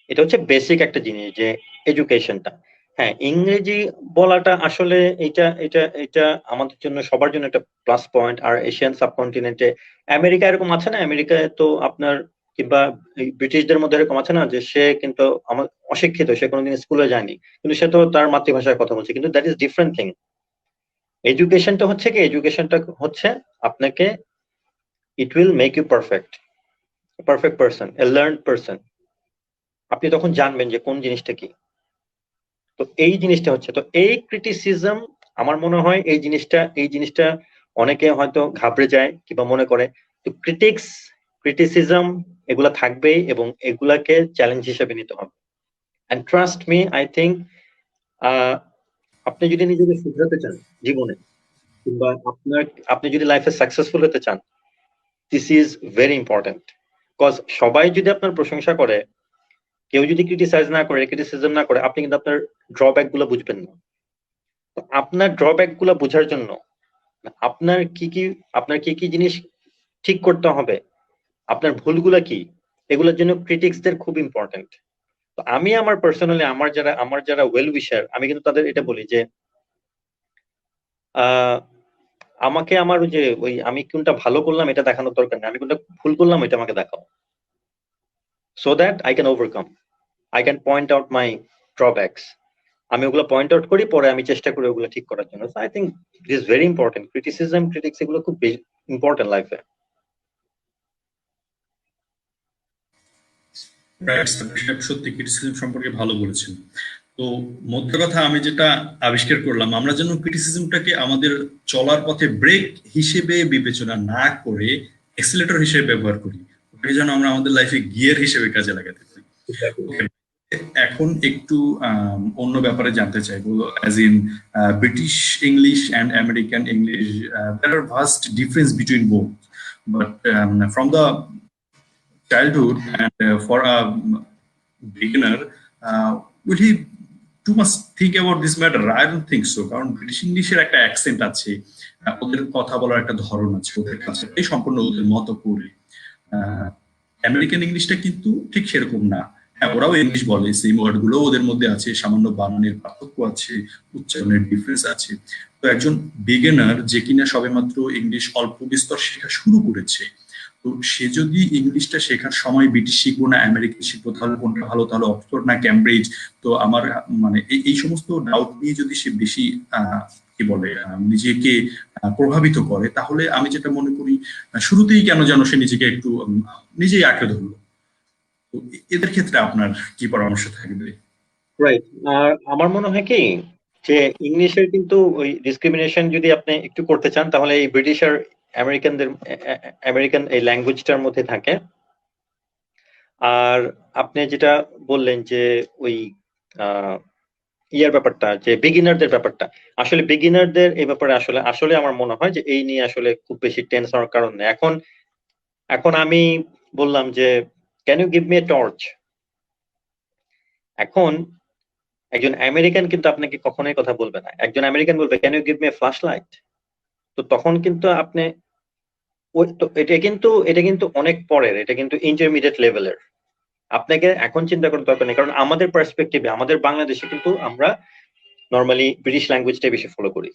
B: এটা হচ্ছে বেসিক একটা জিনিস যে এডুকেশনটা। হ্যাঁ, ইংরেজি বলাটা আসলে এটা এটা এটা আমাদের জন্য, সবার জন্য একটা প্লাস পয়েন্ট। আর এশিয়ান সাবকন্টিনেন্টে, আমেরিকা এরকম আছে না, আমেরিকায় তো আপনার, কিংবা ব্রিটিশদের মধ্যে এরকম আছে না, যে সে কিন্তু আমার অশিক্ষিত, সে কোনোদিন স্কুলে যায়নি, কিন্তু সে তো তার মাতৃভাষায় কথা বলছে, কিন্তু দ্যাট ইজ ডিফারেন্ট থিং। এডুকেশনটা হচ্ছে কি, এডুকেশনটা হচ্ছে আপনাকে, it will make you perfect, perfect person, a learned person. আপনি তখন জানবেন যে কোন জিনিসটা কি। তো এই জিনিসটা হচ্ছে, তো এই ক্রিটিসিজম, আমার মনে হয় এই জিনিসটা অনেকে হয়তো ঘাবড়ে যায় কিংবা মনে করে। তো ক্রিটিসিজম এগুলা থাকবেই, এবং এগুলাকে চ্যালেঞ্জ হিসেবে নিতে হবে। And trust me, I think আপনি যদি নিজেকে শুধরাতে চান জীবনে, কিংবা আপনি যদি লাইফে সাকসেসফুল হতে চান, this is very important. Because সবাই যদি আপনার প্রশংসা করে, কেউ যদি ক্রিটিসিজম না করে, আপনি কিন্তু আপনার ড্রব্যাক গুলো বুঝবেন না। তো আপনার ড্রব্যাক গুলো বোঝার জন্য আপনার কি কি জিনিস ঠিক করতে হবে, আপনার ভুলগুলা কি, এগুলোর জন্য ক্রিটিক্সদের খুব ইম্পর্টেন্ট। তো আমি আমার পার্সোনালি, আমার যারা ওয়েল উইশার, আমি কিন্তু তাদের এটা বলি যে আমাকে আমার আমি কোনটা ভালো করলাম এটা দেখানোর দরকার নেই, আমি কোনটা ভুল করলাম এটা আমাকে দেখাও, so that I can overcome, I can point out my drawbacks. আমি ওগুলো পয়েন্ট আউট করি, পরে আমি চেষ্টা করি ওগুলো ঠিক করার জন্য। I think it is very important. Critics এগুলো খুব ইম্পর্টেন্ট লাইফে।
A: সত্যি ক্রিটিসিজম সম্পর্কে ভালো বলেছেন। তো মধ্য কথা আমি যেটা আবিষ্কার করলাম, আমরা যেন ক্রিটিসিজমটাকে আমাদের চলার পথে ব্রেক হিসেবে বিবেচনা না করে এক্সিলেটর হিসেবে ব্যবহার করি, ওটাকে যেন আমরা আমাদের লাইফে গিয়ার হিসেবে কাজে লাগাতে পারি। এখন একটু অন্য ব্যাপারে জানতে চাইবো, as in British English and American English, there are vast difference between both. But from the childhood and for a beginner, will he too much think about this matter? I don't think so. কারণ British ইংলিশের একটা accent আছে, ওদের কথা বলার একটা ধরন আছে, ওদের কাছে সম্পূর্ণ ওদের মতো করে। আমেরিকান ইংলিশটা কিন্তু ঠিক সেরকম না। হ্যাঁ, ওরাও ইংলিশ বলে, সেম ওয়ার্ড গুলো ওদের মধ্যে আছে, সামান্য বানানের পার্থক্য আছে, উচ্চারণের ডিফারেন্স আছে। তো একজন বিগিনার যে কিনা সবেমাত্র ইংলিশ অল্প বিস্তর শেখা শুরু করেছে, তো সে যদি ইংলিশটা শেখার সময় ব্রিটিশ শিখবো না আমেরিকান শিখবো, তাহলে কোনটা ভালো, তাহলে অক্সফোর্ড না ক্যামব্রিজ? তো আমার মানে এই সমস্ত ডাউট নিয়ে যদি সে বেশি কি বলে নিজেকে প্রভাবিত করে, তাহলে আমি যেটা মনে করি শুরুতেই কেন যেন সে নিজেকে একটু নিজেই আঁকড়ে ধরলো। তো এদের ক্ষেত্রে আপনার কি পরামর্শ থাকবে?
B: রাইট। আর আমার মনে হয় কি যে ইংলিশের কিন্তু ওই ডিসক্রিমিনেশন যদি আপনি একটু করতে চান, তাহলে এই ব্রিটিশ আর আমেরিকান এই ল্যাঙ্গুয়েজটার মধ্যে থাকে। আর আপনি যেটা বললেন যে ওই ইয়ার ব্যাপারটা, যে বিগিনারদের ব্যাপারটা, আসলে বিগিনারদের এই ব্যাপারে আসলে আসলে আমার মনে হয় যে এই নিয়ে আসলে খুব বেশি টেন্স হওয়ার কারণ নেই। এখন এখন আমি বললাম যে can you give me a torch, এখন একজন আমেরিকান কিন্তু আপনাকে কখনোই কথা বলবে না। একজন আমেরিকান বলবে can you give me a flashlight. তো তখন কিন্তু আপনি ওই তো এটা কিন্তু অনেক পরের, এটা কিন্তু ইন্টারমিডিয়েট লেভেলের। আপনাকে এখন চিন্তা করার দরকার নেই, কারণ আমাদের পার্সপেক্টিভে আমাদের বাংলাদেশে কিন্তু আমরা নর্মালি ব্রিটিশ ল্যাঙ্গুয়েজটাই বেশি ফলো করি।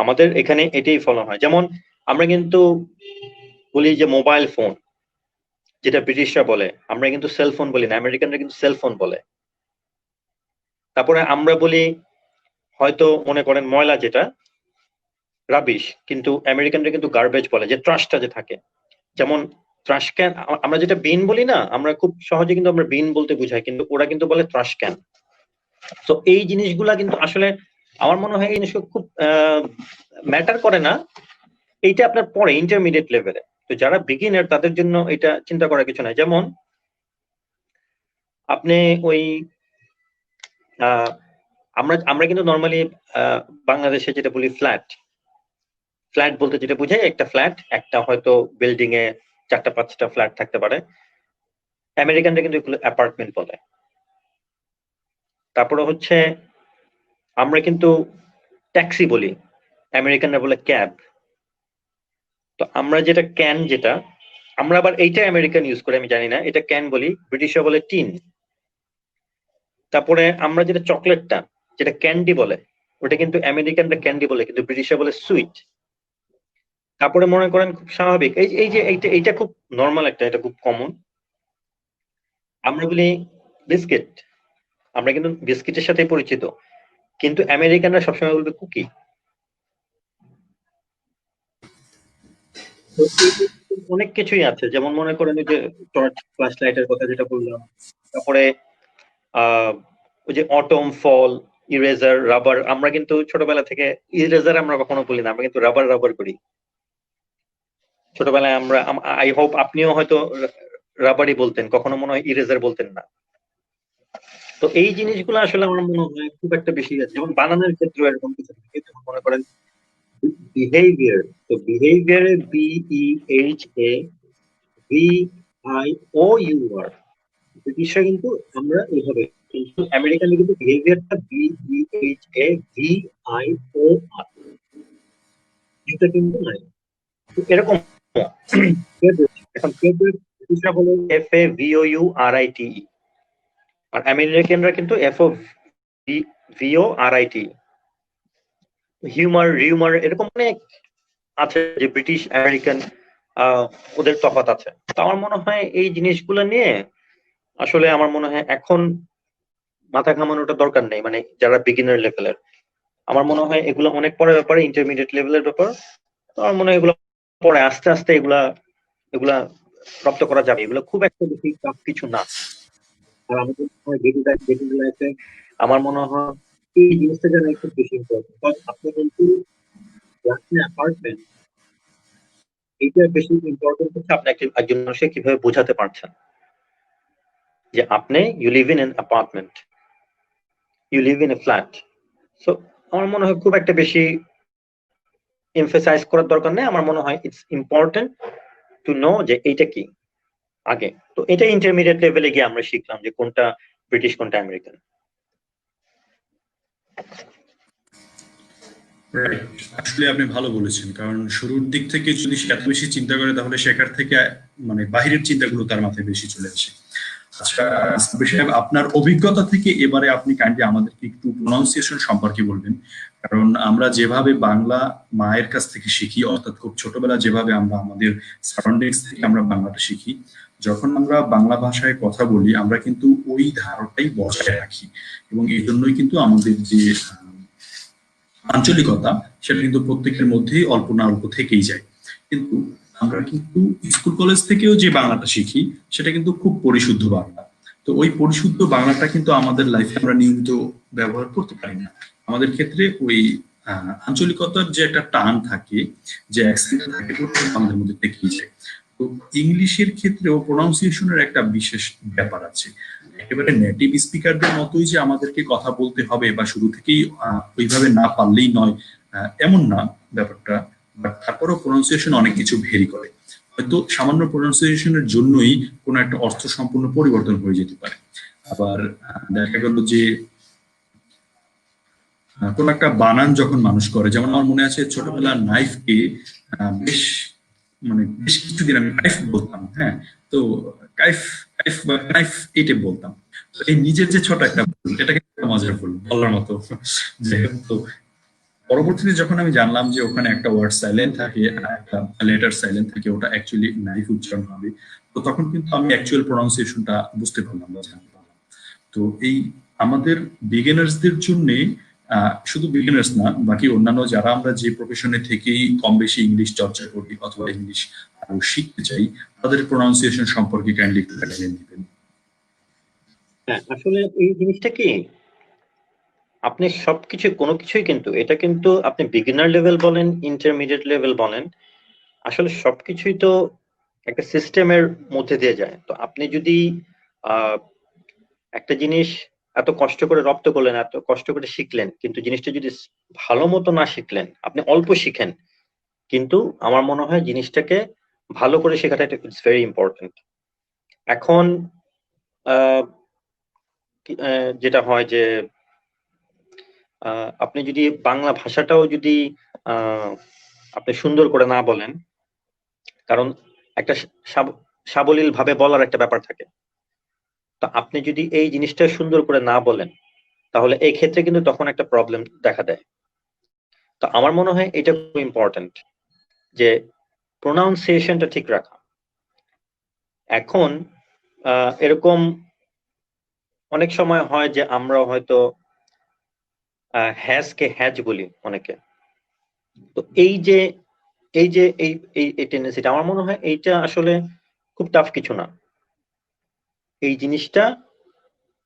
B: আমাদের এখানে এটাই ফলো হয়। যেমন আমরা কিন্তু বলি যে মোবাইল ফোন, যেটা ব্রিটিশরা বলে, আমরা কিন্তু সেলফোন বলি না, আমেরিকানরা কিন্তু সেলফোন বলে। তারপরে আমরা বলি হয়তো মনে করেন ময়লা যেটা রাবিশ, কিন্তু আমেরিকানরা কিন্তু গার্বেজ বলে, যে ট্রাশটা যে থাকে। যেমন ট্রাশ ক্যান, আমরা যেটা বিন বলি না, আমরা খুব সহজে কিন্তু আমরা বিন বলতে বুঝাই, কিন্তু ওরা কিন্তু বলে ট্রাশ ক্যান। তো এই জিনিসগুলা কিন্তু আসলে আমার মনে হয় এই জিনিসগুলো খুব ম্যাটার করে না। এইটা আপনার পরে ইন্টারমিডিয়েট লেভেলে। তো যারা বিগিনার তাদের জন্য এটা চিন্তা করার কিছু নাই। যেমন আপনি ওই আমরা কিন্তু নর্মালি বাংলাদেশে যেটা বলি ফ্ল্যাট, ফ্ল্যাট বলতে যেটা বুঝাই একটা ফ্ল্যাট, একটা হয়তো বিল্ডিং এ 4টা-5টা ফ্ল্যাট থাকতে পারে। আমেরিকানরা কিন্তু এগুলো অ্যাপার্টমেন্ট বলে। তারপরে হচ্ছে আমরা কিন্তু ট্যাক্সি বলি, আমেরিকানরা বলে ক্যাব। তো আমরা যেটা ক্যান, যেটা আমরা আবার এইটা আমেরিকান ইউজ করে আমি জানি না, এটা ক্যান বলি, ব্রিটিশরা বলে টিন। তারপরে আমরা যেটা চকলেটটা, যেটা ক্যান্ডি বলে, ওটা কিন্তু আমেরিকানরা ক্যান্ডি বলে, কিন্তু ব্রিটিশরা বলে সুইট। তারপরে মনে করেন খুব স্বাভাবিক এই যে এইটা খুব নর্মাল একটা, এটা খুব কমন, আমরা বলি বিস্কিট। আমরা কিন্তু বিস্কিটের সাথে পরিচিত, কিন্তু আমেরিকানরা সবসময় বলবে কুকি। তো অনেক কিছুই আছে, যেমন মনে করেন ওই যে টর্চ, ফ্ল্যাশ লাইটের কথা যেটা বললাম। তারপরে ওই যে অটম, ফল, ইরেজার, রাবার। আমরা কিন্তু ছোটবেলা থেকে ইরেজার আমরা কখনো বলি না, আমরা কিন্তু রাবার রাবার করি ছোটবেলায়। আমরা আই হোপ আপনিও হয়তো রাবারই বলতেন, কখনো মনে হয় ইরেজার বলতেন না। তো এই জিনিসগুলো আসলে আমার মনে হয় খুব একটা বেশি আছে। যেমন বানানের ক্ষেত্রে এরকম কিছু থাকে, যেমন মনে করেন বিহেভিয়ার। তো বিহেভিয়ারে BEHAVIOUR, ব্রিটিশরা কিন্তু আমরা এইভাবে, কিন্তু আমেরিকানে কিন্তু বিহেভিয়ারটা BEHAVIOR, এটা কিন্তু নাই। তো এরকম এখন ব্রিটিশরা বলে FAVOURITE, আর আমেরিকানরা কিন্তু FOVORITE। হিউমার, রিউমার, এরকম অনেক আছে যে ব্রিটিশ আমেরিকান ওদের তফাৎ আছে। তো আমার মনে হয় এই জিনিসগুলো নিয়ে আসলে আমার মনে হয় এখন মাথা ঘামানোটা দরকার নেই, মানে যারা বিগিনার লেভেলের। আমার মনে হয় এগুলো অনেক পরের ব্যাপার, ইন্টারমিডিয়েট লেভেলের ব্যাপার। তো আমার মনে হয় এগুলো পরে আস্তে আস্তে এগুলা এগুলা রপ্ত করা যাবে, এগুলো খুব একটা বেশি টাফ কিছু না। আর আমাদের ডেইলি লাইফে আমার মনে হয় এই জিনিসটা যেন একটু বেশি ইম্পর্টেন্ট। আপনি কিন্তু অ্যাপার্টমেন্ট, এইটা বেশি ইম্পর্টেন্ট হচ্ছে আপনি একজন মানুষকে কিভাবে বোঝাতে পারছেন যে আপনি you live in an apartment, you live in a flat. So আমার মনে হয় খুব একটা বেশি এমফেসাইজ করার দরকার নেই। আমার মনে হয় ইটস ইম্পর্টেন্ট টু নো যে এইটা কি আগে। তো এটা ইন্টারমিডিয়েট লেভেলে গিয়ে আমরা শিখলাম যে কোনটা ব্রিটিশ কোনটা আমেরিকান।
A: Right. আসলে আপনি ভালো বলেছেন, কারণ শুরুর দিক থেকে যদি সে এত বেশি চিন্তা করে তাহলে শেখার থেকে মানে বাহিরের চিন্তাগুলো তার মাথায় বেশি চলে আসে। আচ্ছা সাব্বির সাহেব, আপনার অভিজ্ঞতা থেকে এবারে আপনি কাইন্ডলি আমাদেরকে একটু প্রনাউন্সিয়েশন সম্পর্কে বলবেন। কারণ আমরা যেভাবে বাংলা মায়ের কাছ থেকে শিখি, অর্থাৎ খুব ছোটবেলা যেভাবে আমরা আমাদের সারাউন্ডিংস থেকে আমরা বাংলাটা শিখি, যখন আমরা বাংলা ভাষায় কথা বলি আমরা কিন্তু ওই ধারাটাই বজায় রাখি, এবং এই জন্যই কিন্তু আমাদের যে আঞ্চলিকতা সেটা কিন্তু প্রত্যেকের মধ্যেই অল্প না অল্প থেকেই যায়। কিন্তু আমরা কিন্তু স্কুল কলেজ থেকেও যে বাংলাটা শিখি সেটা কিন্তু খুব পরিশুদ্ধ বাংলা। তো ওই পরিশুদ্ধ বাংলাটা কিন্তু আমাদের লাইফে আমরা নিয়মিত ব্যবহার করতে পারি না। আমাদের ক্ষেত্রে ওই আঞ্চলিকতার যে একটা টান থাকে, যে অ্যাকসেন্ট থাকে, ওটা আমাদের মধ্যে থেকেই যায়। তো ইংলিশের ক্ষেত্রেও প্রোনাউন্সিয়েশনের একটা বিশেষ ব্যাপার আছে। একেবারে নেটিভ স্পিকারদের মতোই যে আমাদেরকে কথা বলতে হবে বা শুরু থেকেই ওইভাবে না পারলেই নয়, এমন না ব্যাপারটা। বাট তারপরেও প্রোনাউন্সিয়েশন অনেক কিছু ভেরি করে। হয়তো সামান্য প্রোনাউন্সিয়েশনের জন্যই কোনো একটা অর্থ সম্পূর্ণ পরিবর্তন হয়ে যেতে পারে। আবার দেখা গেল যে কোন একটা বানান যখন মানুষ করে, যেমন আমার মনে আছে ছোটবেলা নাইফকে বেশ মানে বেশ কিছুদিন আমি কাইফ বলতাম, হ্যাঁ। তো কাইফ কাইফ বা নাইফ এইটা বলতাম। তো এই নিজের যে ছোট একটা ভুল, এটা কিন্তু মজার ভুল বলার মতো। যেহেতু পরবর্তীতে যখন আমি জানলাম যে ওখানে একটা ওয়ার্ড সাইলেন্ট থাকে, একটা লেটার সাইলেন্ট থাকে, ওটা অ্যাকচুয়ালি নাইফ উচ্চারণ হবে, তো তখন কিন্তু আমি অ্যাকচুয়াল প্রোনাউন্সিয়েশনটা বুঝতে পারলাম বা জানতে পারলাম। তো এই আমাদের বিগিনার্সদের জন্য, শুধু বিগিনার্স না, বাকি অন্যান্য যারা আমরা যে প্রফেশনে থেকেই কম বেশি ইংলিশ চর্চা করি অথবা ইংলিশ আরো শিখতে চাই, তাদের প্রোনাউন্সিয়েশন সম্পর্কে কাইন্ডলি একটু গাইডলাইন দিবেন।
B: হ্যাঁ, আসলে এই জিনিসটা কি, আপনি সবকিছু কোনো কিছুই কিন্তু এটা কিন্তু আপনি বিগিনার লেভেল বলেন, ইন্টারমিডিয়েট লেভেল বলেন, আসলে সবকিছুই তো একটা সিস্টেমের মধ্যে দিয়ে যায়। তো আপনি যদি একটা জিনিস এত কষ্ট করে রপ্ত করলেন, এত কষ্ট করে শিখলেন, কিন্তু জিনিসটা যদি ভালো মতো না শিখলেন, আপনি অল্প শিখেন, কিন্তু আমার মনে হয় জিনিসটাকে ভালো করে শেখাটা ইটস ভেরি ইম্পর্টেন্ট। এখন যেটা হয় যে আপনি যদি বাংলা ভাষাটাও যদি আপনি সুন্দর করে না বলেন, কারণ একটা সাবলীল ভাবে বলার একটা ব্যাপার থাকে, তো আপনি যদি এই জিনিসটা সুন্দর করে না বলেন তাহলে এই ক্ষেত্রে কিন্তু তখন একটা প্রবলেম দেখা দেয়। তো আমার মনে হয় এটা খুব ইম্পর্টেন্ট যে প্রোনাউন্সিয়েশনটা ঠিক রাখা। এখন এরকম অনেক সময় হয় যে আমরা হয়তো হ্যাজ কে হ্যাজ বলি অনেকে। তো এই যে এই যে এই এই টেন্ডেন্সিটা, আমার মনে হয় এইটা আসলে খুব টাফ কিছু না। এই জিনিসটা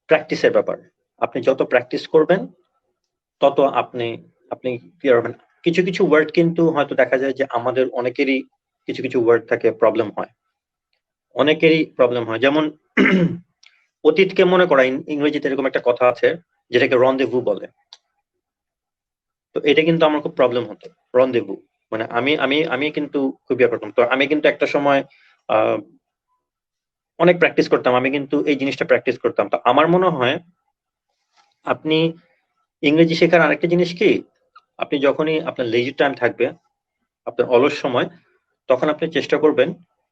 B: প্র্যাকটিসের ব্যাপার। আপনি যত প্র্যাকটিস করবেন তত আপনি আপনি ক্লিয়ার হবেন। কিছু কিছু ওয়ার্ড কিন্তু হয়তো দেখা যায় যে আমাদের অনেকেরই কিছু কিছু ওয়ার্ড থাকে প্রবলেম হয়, অনেকেরই প্রবলেম হয়। যেমন অতীতকে মনে করা, ইংরেজিতে এরকম একটা কথা আছে যেটাকে রন্দেভু বলে। তো এটা কিন্তু আমার খুব প্রবলেম হতো, রন্দেভু মানে আমি আমি আমি কিন্তু খুব ইয়ে করতাম। তো আমি কিন্তু একটা সময় অনেক প্র্যাকটিস করতাম, আমি কিন্তু এই জিনিসটা প্র্যাকটিস করতাম। তো আমার মনে হয় আপনি ইংরেজি শেখার আরেকটা জিনিস কি, আপনি যখনই আপনার লেজার টাইম থাকবে, আপনার অলস সময়, তখন আপনি চেষ্টা করবেন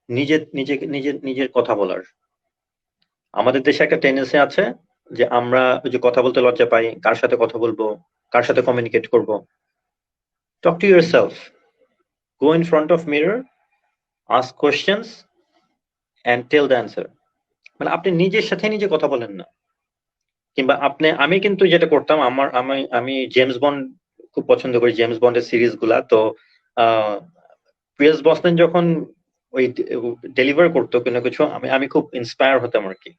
B: নিজের নিজেকে নিজের নিজের কথা বলার। আমাদের দেশে একটা টেন্ডেন্সি আছে যে আমরা ওই যে কথা বলতে লজ্জা পাই, কার সাথে কথা বলবো, কার সাথে কমিউনিকেট করব। Talk to yourself, go in front of mirror, ask questions and tell the answer. মানে আপনি নিজের সাথে নিজে কথা বলেন না। কিংবা আমি কিন্তু যেটা করতাম, আমি আমি জেমস বন্ড খুব পছন্দ করি, জেমস বন্ডের সিরিজ গুলা। তো পিয়ার্স বসনান যখন ওই ডেলিভার করতো কোনো কিছু, আমি খুব ইন্সপায়ার হতাম আর কি।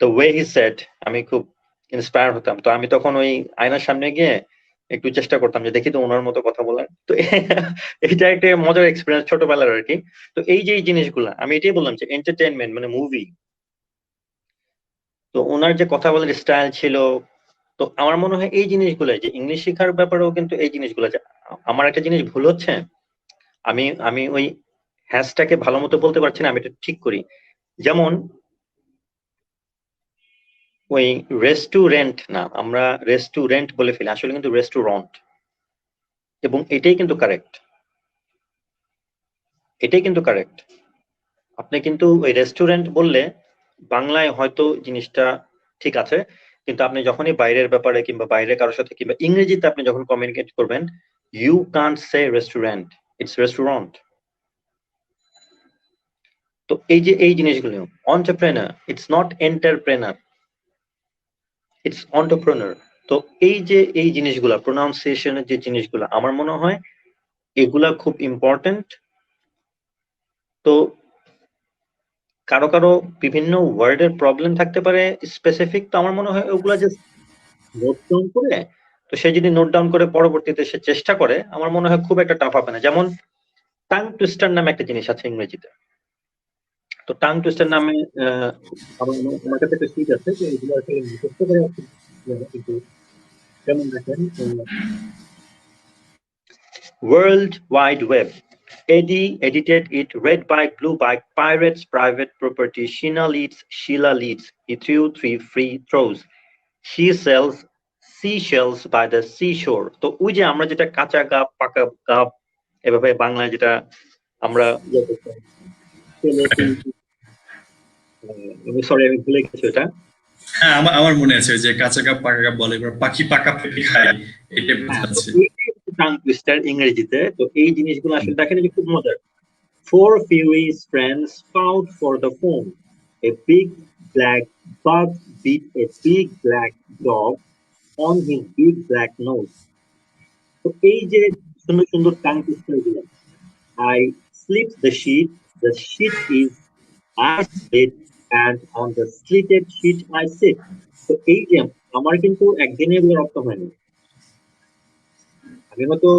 B: দ্য ওয়ে হি সেড, আমি খুব ইন্সপায়ার হতাম। তো আমি তখন ওই আয়নার সামনে গিয়ে একটু চেষ্টা করতাম যে দেখি তো ওনার মতো কথা বলার। তো এটা একটা মজার এক্সপিরিয়েন্স ছোটবেলার আর কি। তো এই যে এই জিনিসগুলা, আমি এটাই বললাম যে এন্টারটেইনমেন্ট মানে মুভি। তো ওনার যে কথা বলার স্টাইল ছিল, তো আমার মনে হয় এই জিনিসগুলো যে ইংলিশ শেখার ব্যাপারেও কিন্তু এই জিনিসগুলো, যে আমার একটা জিনিস ভুল হচ্ছে, আমি আমি ওই হ্যাশটাকে ভালো মতো বলতে পারছি না, আমি এটা ঠিক করি। যেমন ওই রেস্টুরেন্ট না, আমরা রেস্টুরেন্ট বলে ফেলি, আসলে কিন্তু রেস্টুরেন্ট, এবং এটাই কিন্তু কারেক্ট, এটাই কিন্তু কারেক্ট। আপনি কিন্তু ওই রেস্টুরেন্ট বললে বাংলায় হয়তো জিনিসটা ঠিক আছে, কিন্তু আপনি যখনই বাইরের ব্যাপারে কিংবা বাইরে কারোর সাথে কিংবা ইংরেজিতে আপনি যখন কমিউনিকেট করবেন, you can't say restaurant, it's restaurant. তো এই যে এই জিনিসগুলো, entrepreneur, it's not entrepreneur, it's entrepreneur. তো এই যে এই জিনিসগুলা, প্রোনাউন্সিয়েশনের যে জিনিসগুলা, আমার মনে হয় এগুলা খুব ইম্পর্টেন্ট। তো কারো কারো বিভিন্ন ওয়ার্ডের প্রবলেম থাকতে পারে স্পেসিফিক, তো আমার মনে হয় ওগুলা জাস্ট নোট ডাউন করে, তো সে যদি নোট ডাউন করে পরবর্তীতে সে চেষ্টা করে, আমার মনে হয় খুব একটা টাফ হবে না। যেমন টাং টুইস্টার নামে একটা জিনিস আছে ইংরেজিতে। তো টাং টুইস্টার নামে আমার কাছে একটা শীট আছে, তো এগুলো আসলে মুখস্থ করে কিন্তু যেমন দেখেন, world wide web, Eddie edited it, read by Blue Bike, Pirates, private property, Sheila leads, he threw 3 free throws. She sells seashells by the seashore. তো ওই যে আমরা যেটা কাঁচা গাব পাকা গাব এভাবে বাংলায় যেটা আমরা আমি সরি আমি ভুলে গেছি ওটা।
A: হ্যাঁ, আমার মনে আছে যে কাঁচা কাপ পাকা কাপ বলে, এবার পাখি পাকা পেঁপে খায়, এটা বোঝাচ্ছে।
B: টাং টুইস্টার ইংরেজিতে। তো এই জিনিসগুলো আসলে দেখেন যে খুব মজার। Four furious friends fought for the phone. A big black bug bit a big black dog on his big black nose. তো এই যে সুন্দর সুন্দর টাং টুইস্টার গুলো, I slit the sheet is I slit, and on the slitted sheet I sit. তো এই যে আমার কিন্তু একদিনে এগুলো রপ্ত হয়নি, আমি হয়তো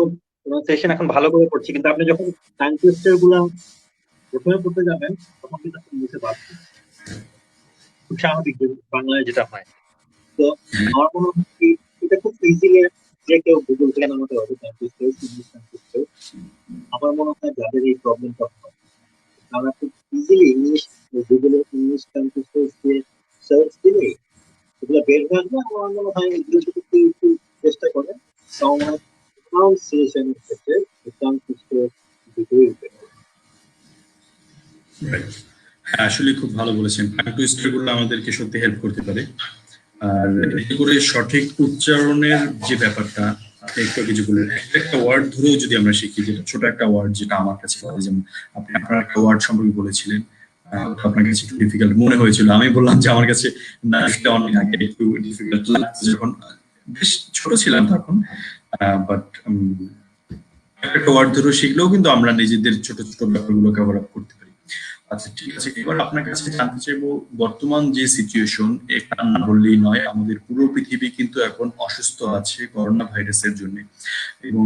B: প্রোনাউন্সিয়েশন এখন ভালো করে পড়ছি, কিন্তু আপনি যখন টাং টুইস্টার গুলা প্রথমে পড়তে যাবেন তখন কিন্তু আপনি বুঝতে পারছেন, খুব স্বাভাবিক যে বাংলায় যেটা হয়। তো আমার মনে হয় কি এটা খুব ইজিলি যে কেউ গুগল থেকে নামাতে হবে tongue twister, English tongue twister. আমার মনে হয় যাদের এই প্রবলেমটা হয় তারা খুব ইজিলি ইংলিশ গুগলে ইংলিশ টাং টুইস্টার দিয়ে সার্চ দিলে এগুলো বের হয়ে আসবে। আমার মনে হয় এগুলো যদি কেউ একটু চেষ্টা করে তাহলে প্রোনাউন্সিয়েশনের ক্ষেত্রে টাং টুইস্টার দুটোই বের।
A: Right. হ্যাঁ, আসলে খুব ভালো বলেছেন। টাং টুইস্টার গুলো আমাদেরকে সত্যি হেল্প করতে পারে। আর এতে করে সঠিক উচ্চারণের যে ব্যাপারটা আপনি একটু কিছু বললেন, একটা ওয়ার্ড ধরেও যদি আমরা শিখি, যেটা ছোট একটা ওয়ার্ড যেটা আমার কাছে হয়, যেমন আপনি আপনার একটা ওয়ার্ড সম্পর্কে বলেছিলেন, আপনার কাছে একটু ডিফিকাল্ট মনে হয়েছিল, আমি বললাম যে আমার কাছে না এটা অনেক আগে একটু ডিফিকাল্ট লাগছে, যখন বেশ ছোট ছিলাম তখন। বাট একটা ওয়ার্ড ধরেও শিখলেও কিন্তু আমরা নিজেদের ছোট ছোট ব্যাপারগুলো কভার আপ করতে পারি। আচ্ছা, ঠিক আছে, এবার আপনার কাছে জানতে চাইবো, বর্তমান যে সিচুয়েশন, এটা না বললেই নয়, আমাদের পুরো পৃথিবী কিন্তু এখন অসুস্থ আছে করোনা ভাইরাসের জন্য, এবং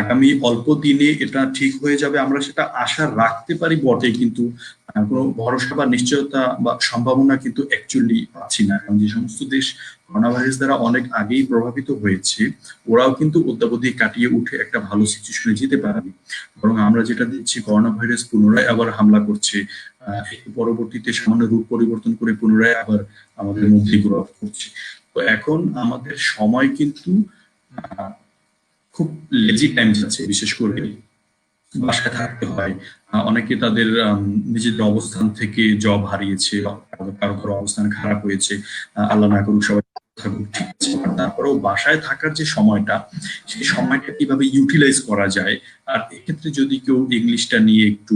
A: আগামী অল্প দিনে এটা ঠিক হয়ে যাবে আমরা সেটা আশা রাখতে পারি বটে, কিন্তু কোনো ভরসা বা নিশ্চয়তা বা সম্ভাবনা কিন্তু অ্যাকচুয়ালি পাচ্ছি না। কারণ যে সমস্ত দেশ করোনা ভাইরাস দ্বারা অনেক আগেই প্রভাবিত হয়েছে, ওরাও কিন্তু অদ্যাবধি কাটিয়ে উঠে একটা ভালো সিচুয়েশনে যেতে পারেনি। বরং আমরা যেটা দেখছি, করোনা ভাইরাস পুনরায় আবার হামলা করছে, একটু পরবর্তীতে সামান্য রূপ পরিবর্তন করে পুনরায় আবার আমাদের মধ্যে গ্রোথ করছে। তো এখন আমাদের সময় কিন্তু খুব লেজি টাইম যাচ্ছে, বিশেষ করে বাসায় থাকতে হয়। অনেকে তাদের নিজেদের অবস্থান থেকে জব হারিয়েছে, কারো কারো অবস্থান খারাপ হয়েছে, আল্লাহ না করুক সবাই থাকুক, ঠিক আছে। তারপরেও বাসায় থাকার যে সময়টা, সেই সময়টা কিভাবে ইউটিলাইজ করা যায়, আর এক্ষেত্রে যদি কেউ ইংলিশটা নিয়ে একটু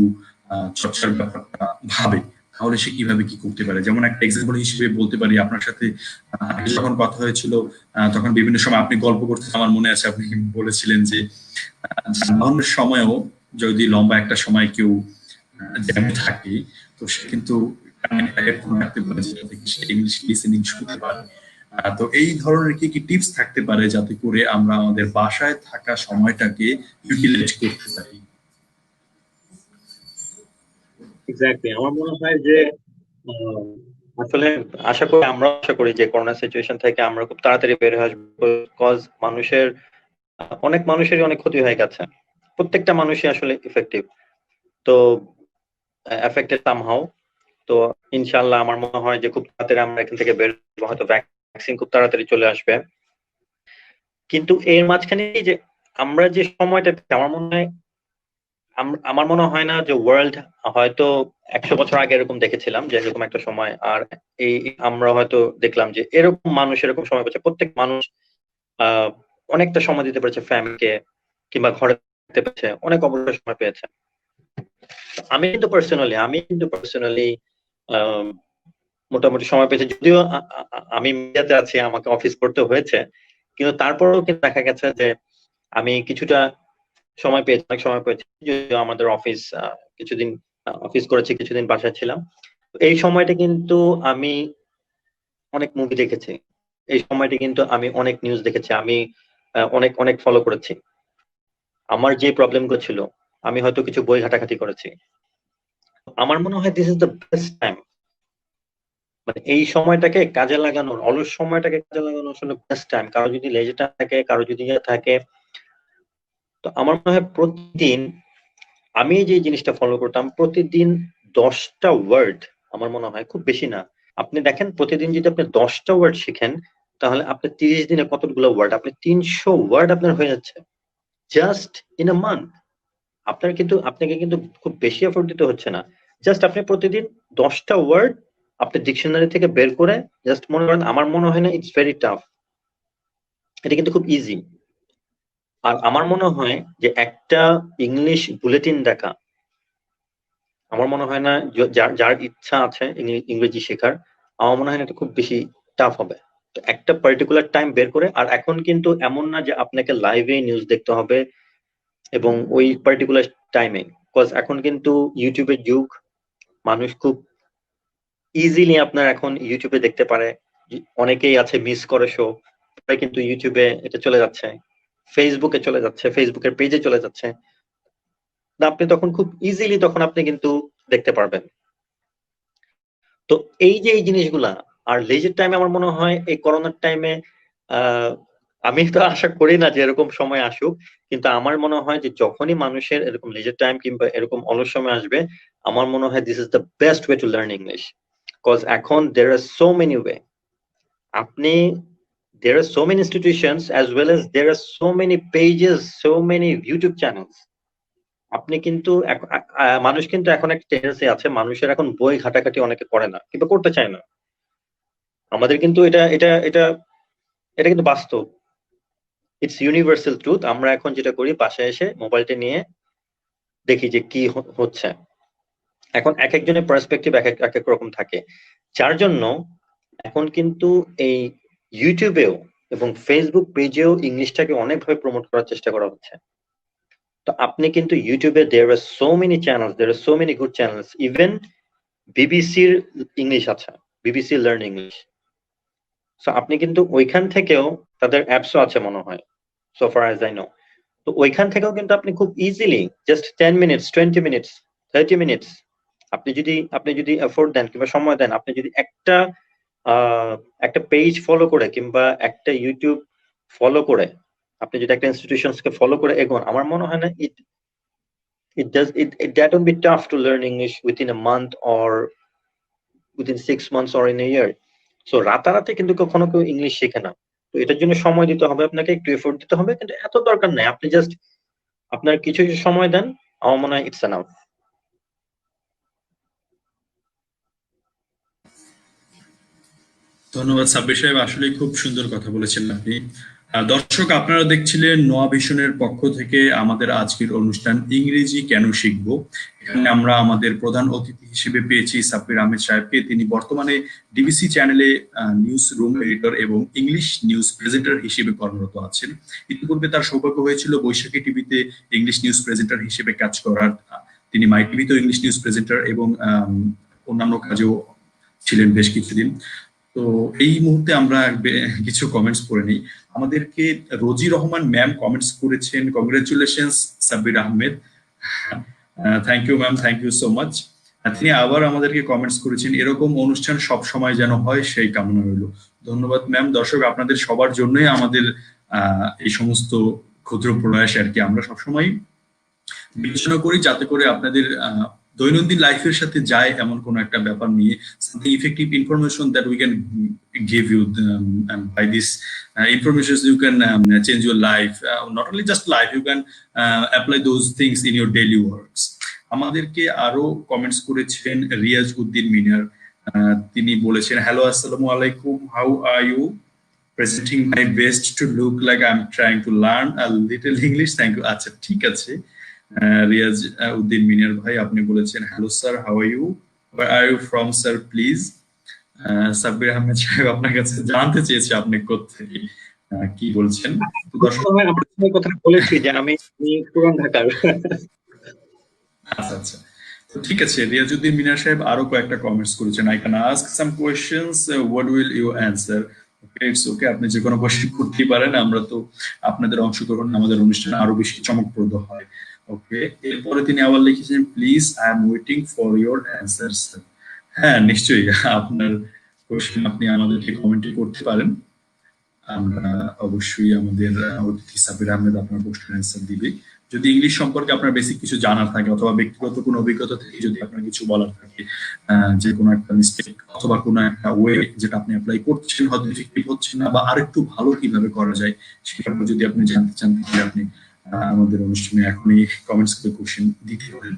A: চর্চার ব্যাপারটা ভাবে, তাহলে সে কিভাবে কি করতে পারে। যেমন একটা এক্সাম্পল হিসেবে বলতে পারি, আপনার সাথে আগে যখন কথা হয়েছিল তখন বিভিন্ন সময় আপনি গল্প করতে, আমার মনে আছে আপনি বলেছিলেন যে যানবাহনের সময়ও যদি লম্বা একটা সময় কেউ জ্যামে থাকে, তো সে কিন্তু হেডফোন রাখতে পারে, যেটা থেকে সে ইংলিশ লিসেনিং শুনতে পারে। তো এই ধরনের কি কি টিপস থাকতে পারে যাতে করে আমরা আমাদের বাসায় থাকা সময়টাকে ইউটিলাইজ করতে পারি?
B: এক্স্যাক্টলি, আমার মনে হয় যে আসলে আশা করি যে করোনা সিচুয়েশন থেকে আমরা খুব তাড়াতাড়ি বের হয়ে আসবো, বিকজ মানুষের অনেক মানুষেরই অনেক ক্ষতি হয়ে গেছে। প্রত্যেকটা মানুষই আসলে ইফেক্টিভ, তো এফেক্টেড সামহাউ। তো ইনশাআল্লাহ আমার মনে হয় যে খুব তাড়াতাড়ি আমরা এখান থেকে বের হবো, হয়তো ভ্যাকসিন খুব তাড়াতাড়ি চলে আসবে। কিন্তু এর মাঝখানে যে আমরা যে সময়টা, আমার মনে হয় না যে ওয়ার্ল্ড হয়তো 100 বছর আগে এরকম দেখেছিলাম যে এরকম একটা সময়, আর এই আমরা হয়তো দেখলাম যে এরকম মানুষ এরকম সময় পেয়েছে, প্রত্যেক মানুষ আহ অনেকটা সময় দিতে পেরেছে ফ্যামিলিকে, কিংবা ঘরে দিতে পেরেছে, অনেক অবসর সময় পেয়েছে। আমি কিন্তু পার্সোনালি মোটামুটি সময় পেয়েছি, যদিও আমি মিডিয়াতে আছি, আমাকে অফিস করতে হয়েছে, কিন্তু তারপরেও কিন্তু দেখা গেছে যে আমি কিছুটা সময় পেয়েছি, অনেক সময় পেয়েছি, যদিও আমাদের অফিস কিছুদিন অফিস করেছি, কিছুদিন বাসায় ছিলাম। এই সময়টা কিন্তু আমি অনেক মুভি দেখেছি, এই সময়টা কিন্তু আমি অনেক নিউজ দেখেছি, আমি অনেক অনেক ফলো করেছি। আমার যে প্রবলেম গুলো ছিল, আমি হয়তো কিছু বই ঘাটাঘাটি করেছি। আমার মনে হয় this is the best time, মানে এই সময়টাকে কাজে লাগানোর, অলস সময়টাকে কাজে লাগানোর জন্য বেস্ট টাইম। কারো যদি লেজে থাকে, কারো যদি ইয়ে থাকে, তো আমার মনে হয় প্রতিদিন আমি যে জিনিসটা ফলো করতাম, প্রতিদিন 10টা ওয়ার্ড, আমার মনে হয় খুব বেশি না, আপনি দেখেন প্রতিদিন যদি আপনি 10টা ওয়ার্ড শিখেন, তাহলে আপনি 30 দিনে কতগুলো ওয়ার্ড, আপনি 300 ওয়ার্ড আপনার হয়ে যাচ্ছে জাস্ট ইন আ মান্থ। আপনাকে কিন্তু খুব বেশি এফোর্ট দিতে হচ্ছে না, জাস্ট আপনি প্রতিদিন 10টা ওয়ার্ড আপনি ডিকশনারি থেকে বের করে জাস্ট মনে করেন। আমার মনে হয় না ইটস ভেরি টাফ, এটা কিন্তু খুব ইজি। আর আমার মনে হয় যে একটা ইংলিশ বুলেটিন দেখা, আমার মনে হয় না যার যার ইচ্ছা আছে ইংরেজি শেখার, আমার মনে হয় না এটা খুব বেশি টাফ হবে। তো একটা পার্টিকুলার টাইম বের করে, আর এখন কিন্তু এমন না যে আপনাকে লাইভে নিউজ দেখতে হবে এবং ওই পার্টিকুলার টাইমে, বিকজ এখন কিন্তু ইউটিউবের যুগ, মানুষ খুব ইজিলি আপনার এখন ইউটিউবে দেখতে পারে। অনেকেই আছে মিস করে শো, কিন্তু ইউটিউবে এটা চলে যাচ্ছে, ফেসবুকে চলে যাচ্ছে, ফেসবুকের পেজে চলে যাচ্ছে, আপনি তখন খুব ইজিলি তখন আপনি কিন্তু দেখতে পারবেন। তো এই যে এই জিনিসগুলা, আর লেজার টাইমে আমার মনে হয় এই করোনার টাইমে, আহ আমি তো আশা করি না যে এরকম সময় আসুক, কিন্তু আমার মনে হয় যে যখনই মানুষের এরকম লেজার টাইম কিংবা এরকম অলস সময় আসবে, আমার মনে হয় this is the best way to learn English. Because এখন there are so many way, আপনি there are so many institutions as well as there are so many pages, so many YouTube channels। আপনি কিন্তু মানুষ কিন্তু এখন একটা tendency আছে, মানুষের এখন বই ঘাটাঘাটি অনেকে করে না কিংবা করতে চায় না। আমাদের কিন্তু এটা কিন্তু বাস্তব, ইটস ইউনিভার্সাল ট্রুথ। আমরা এখন যেটা করি, বাসায় এসে মোবাইলটা নিয়ে দেখি যে কি হচ্ছে। এখন এক একজনের পার্সপেক্টিভ এক এক রকম থাকে, যার জন্য এখন কিন্তু এই ইউটিউবেও এবং ফেসবুক পেজেও ইংলিশটাকে অনেকভাবে প্রমোট করার চেষ্টা করা হচ্ছে। তো আপনি কিন্তু ইউটিউবে there are so many channels, there are so many good channels, even বিবিসির ইংলিশ আছে, বিবিসি লার্ন ইংলিশ। সো আপনি কিন্তু ওইখান থেকেও, তাদের অ্যাপসও আছে মনে হয়, so far as I know। তো ওইখান থেকেও কিন্তু আপনি খুব easily just 10 minutes, 20 minutes, 30 minutes, আপনি যদি এফোর্ট দেন কিংবা সময় দেন, আপনি যদি একটা পেজ ফলো করে কিংবা একটা ইউটিউব ফলো করে, আপনি যদি একটা ইনস্টিটিউশনস কে ফলো করে এগোন, আমার মনে হয় না that won't be tough to learn English within a month or within 6 months or in a year। So রাতারাতি কিন্তু কখনো কেউ ইংলিশ শেখে না। তো এটার জন্য সময় দিতে হবে, আপনাকে একটু এফোর্ট দিতে হবে, কিন্তু এত দরকার নাই, আপনি জাস্ট আপনার কিছু কিছু সময় দেন, আমার মনে হয় ইটস এনাফ।
A: ধন্যবাদ সাব্বির সাহেব, আসলে খুব সুন্দর কথা বলেছেন আপনি। দর্শক, আপনারা দেখছিলেন নোয়া ভিশনের পক্ষ থেকে আমাদের আজকের অনুষ্ঠান ইংরেজি কেন শিখবো। এখানে আমরা আমাদের প্রধান অতিথি হিসেবে পেয়েছি সাব্বির আহমেদ সাহেবকে। তিনি বর্তমানে ডিবিসি চ্যানেলে নিউজ রুম এডিটর এবং ইংলিশ নিউজ প্রেজেন্টার হিসেবে কর্মরত আছেন। ইতিপূর্বে তার সৌভাগ্য হয়েছিল বৈশাখী টিভিতে ইংলিশ নিউজ প্রেজেন্টার হিসেবে কাজ করার। তিনি মাই টিভিতেও ইংলিশ নিউজ প্রেজেন্টার এবং অন্যান্য কাজেও ছিলেন বেশ কিছুদিন। তো এই মুহূর্তে আমরা কিছু কমেন্টস পড়ে নিই। আমাদেরকে রোজি রহমান ম্যাম কমেন্টস করেছেন, congratulations Sabbir Ahmed. Thank you ma'am, thank you so much. তিনি আবার আমাদেরকে কমেন্টস করেছেন, এরকম অনুষ্ঠান সব সময় যেন হয় সেই কামনা রইল। ধন্যবাদ ম্যাম। দর্শক, আপনাদের সবার জন্যই আমাদের এই সমস্ত ক্ষুদ্র প্রয়াস আর কি আমরা সবসময় বিবেচনা করি যাতে করে আপনাদের দৈনন্দিন লাইফের সাথে যায় এমন কোন একটা ব্যাপার নিয়ে something effective information that we can give you and by this information you can change your life not only just life you can apply those things in your daily works আমাদেরকে আরো কমেন্টস করেছেন রিয়াজ উদ্দিন মিনার তিনি বলেছেন hello আসসালামু আলাইকুম how are you presenting my best to look like I'm trying to learn a little English thank you আচ্ছা ঠিক আছে রিয়াজ উদ্দিন মিনার ভাই আপনি বলেছেন hello sir how are you where are you from sir please Sabbir Ahmed সাহেব আপনার কাছে জানতে চেয়েছে আপনি কোত্থেকে কি বলছেন
B: আমরা কথা বলেছি যে আমি পুরান ঢাকার
A: আচ্ছা আচ্ছা তো ঠিক আছে রিয়াজউদ্দিন মিনার সাহেব আরো কয়েকটা কমেন্টস করেছেন I can ask some questions what will you answer okay it's okay আপনি যে কোনো কোশ্চেন করতেই পারেন আমরা তো আপনাদের অংশগ্রহণ আমাদের অনুষ্ঠানে আরো বেশি চমকপ্রদ হয় ওকে এরপরে তিনি আবার লিখেছেন please I am waiting for your answers হ্যাঁ নিশ্চয়ই আপনার কোশ্চেন আপনি আমাদেরকে কমেন্টে করতে পারেন আমরা অবশ্যই আমাদের অতিথি সাবির আহমেদ আপনার কোশ্চেন অ্যান্সার দিবে যদি ইংলিশ সম্পর্কে আপনার বেসিক কিছু জানার থাকে অথবা ব্যক্তিগত কোনো অভিজ্ঞতা থেকে যদি আপনার কিছু বলার থাকে যে কোনো একটা মিস্টেক অথবা কোনো একটা ওয়ে যেটা আপনি অ্যাপ্লাই করছেন হয়তো ইফেক্টিভ হচ্ছে না বা আরেকটু ভালো কিভাবে করা যায় সেটা যদি আপনি জানতে চান তাহলে আপনি আমাদের অনুষ্ঠানে এখনই কমেন্টস করে কোশ্চেন দিতে পারেন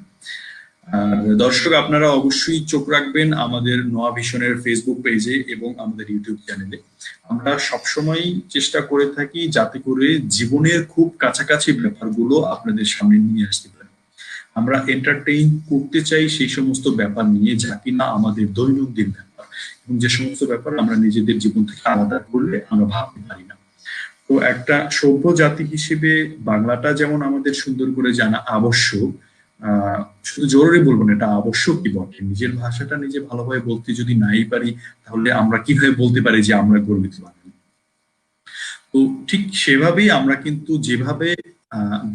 A: আর দর্শক আপনারা অবশ্যই চোখ রাখবেন আমাদের নোয়া ভিশনের ফেসবুক পেজে এবং আমাদের ইউটিউব চ্যানেলে আমরা সবসময় চেষ্টা করে থাকি যাতে করে জীবনের খুব কাছাকাছি ব্যাপারগুলো আপনাদের সামনে নিয়ে আসতে পারি আমরা এন্টারটেইন করতে চাই সেই সমস্ত ব্যাপার নিয়ে যা কিনা আমাদের দৈনন্দিন ব্যাপার এবং যে সমস্ত ব্যাপার আমরা নিজেদের জীবন থেকে আলাদা করলে আমরা ভাবতে পারি না তো একটা সভ্য জাতি হিসেবে বাংলাটা যেমন আমাদের সুন্দর করে জানা আবশ্যক শুধু জরুরি বলবো না এটা আবশ্যকই বটে নিজের ভাষাটা নিজে ভালোভাবে বলতে যদি নাই পারি তাহলে আমরা কিভাবে বলতে পারি যে আমরা গর্বিত বাঙালি তো ঠিক সেভাবেই আমরা কিন্তু যেভাবে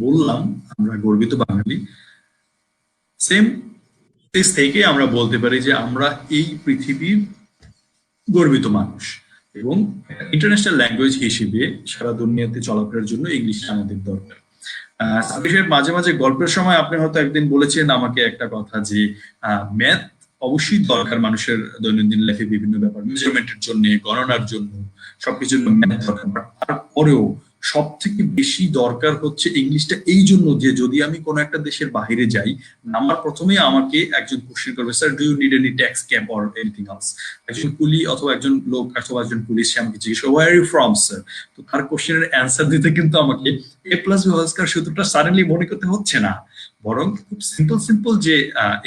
A: বললাম আমরা গর্বিত বাঙালি সেম প্লেস থেকে আমরা বলতে পারি যে আমরা এই পৃথিবীর গর্বিত মানুষ এবং ইন্টারন্যাশনাল ল্যাঙ্গুয়েজ হিসেবে সারা দুনিয়াতে চলাফেরার জন্য ইংলিশ আমাদের দরকার মাঝে মাঝে গল্পের সময় আপনি হয়তো একদিন বলেছেন আমাকে একটা কথা যে ম্যাথ অবশ্যই দরকার মানুষের দৈনন্দিন লাইফে বিভিন্ন ব্যাপার মেজারমেন্টের জন্য গণনার জন্য সবকিছুর ম্যাথ দরকার তারপরেও সব থেকে বেশি দরকার হচ্ছে ইংলিশটা এই জন্য যে যদি আমি কোনো একটা দেশের বাইরে যাই নাম্বার প্রথমেই আমাকে একজন কোশ্চেন করবে sir do you need any taxi cab or anything else একজন কুলি অথবা একজন লোক অথবা একজন পুলিশ সে আমাকে জিজ্ঞেস করে where are you from sir তো তার কোশ্চেনের অ্যান্সার দিতে কিন্তু আমাকে a plus b whole square সূত্রটা সাডেনলি মনে করতে হচ্ছে না বরং খুব সিম্পল যে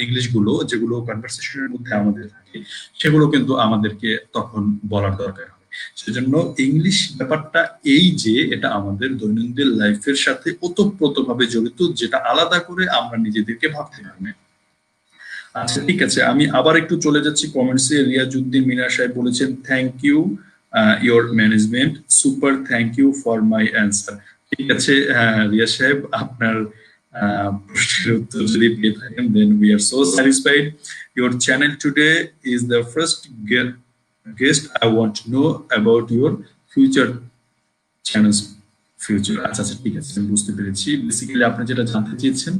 A: ইংলিশ গুলো যেগুলো কনভারসেশনের মধ্যে আমাদের থাকে সেগুলো কিন্তু আমাদেরকে তখন বলার দরকার সেজন্য ইংলিশ ব্যাপারটা এই যে এটা আমাদের দৈনন্দিন লাইফের সাথে ওতপ্রোতভাবে জড়িত যেটা আলাদা করে আমরা নিজেদেরকে ভাবতে পারি আচ্ছা ঠিক আছে আমি আবার একটু চলে যাচ্ছি কমেন্টসে রিয়াজউদ্দিন মিনার সাহেব বলেছেন thank you your management super thank you for my answer ঠিক আছে রিয়া সাহেব আপনার প্রশ্নের উত্তর যদি পেয়ে থাকেন then we are so satisfied your channel today is the first guest I want to know about your future channels future আচ্ছা ঠিক আছে আমি বুঝতে পেরেছি বেসিক্যালি আপনি যেটা জানতে চেয়েছেন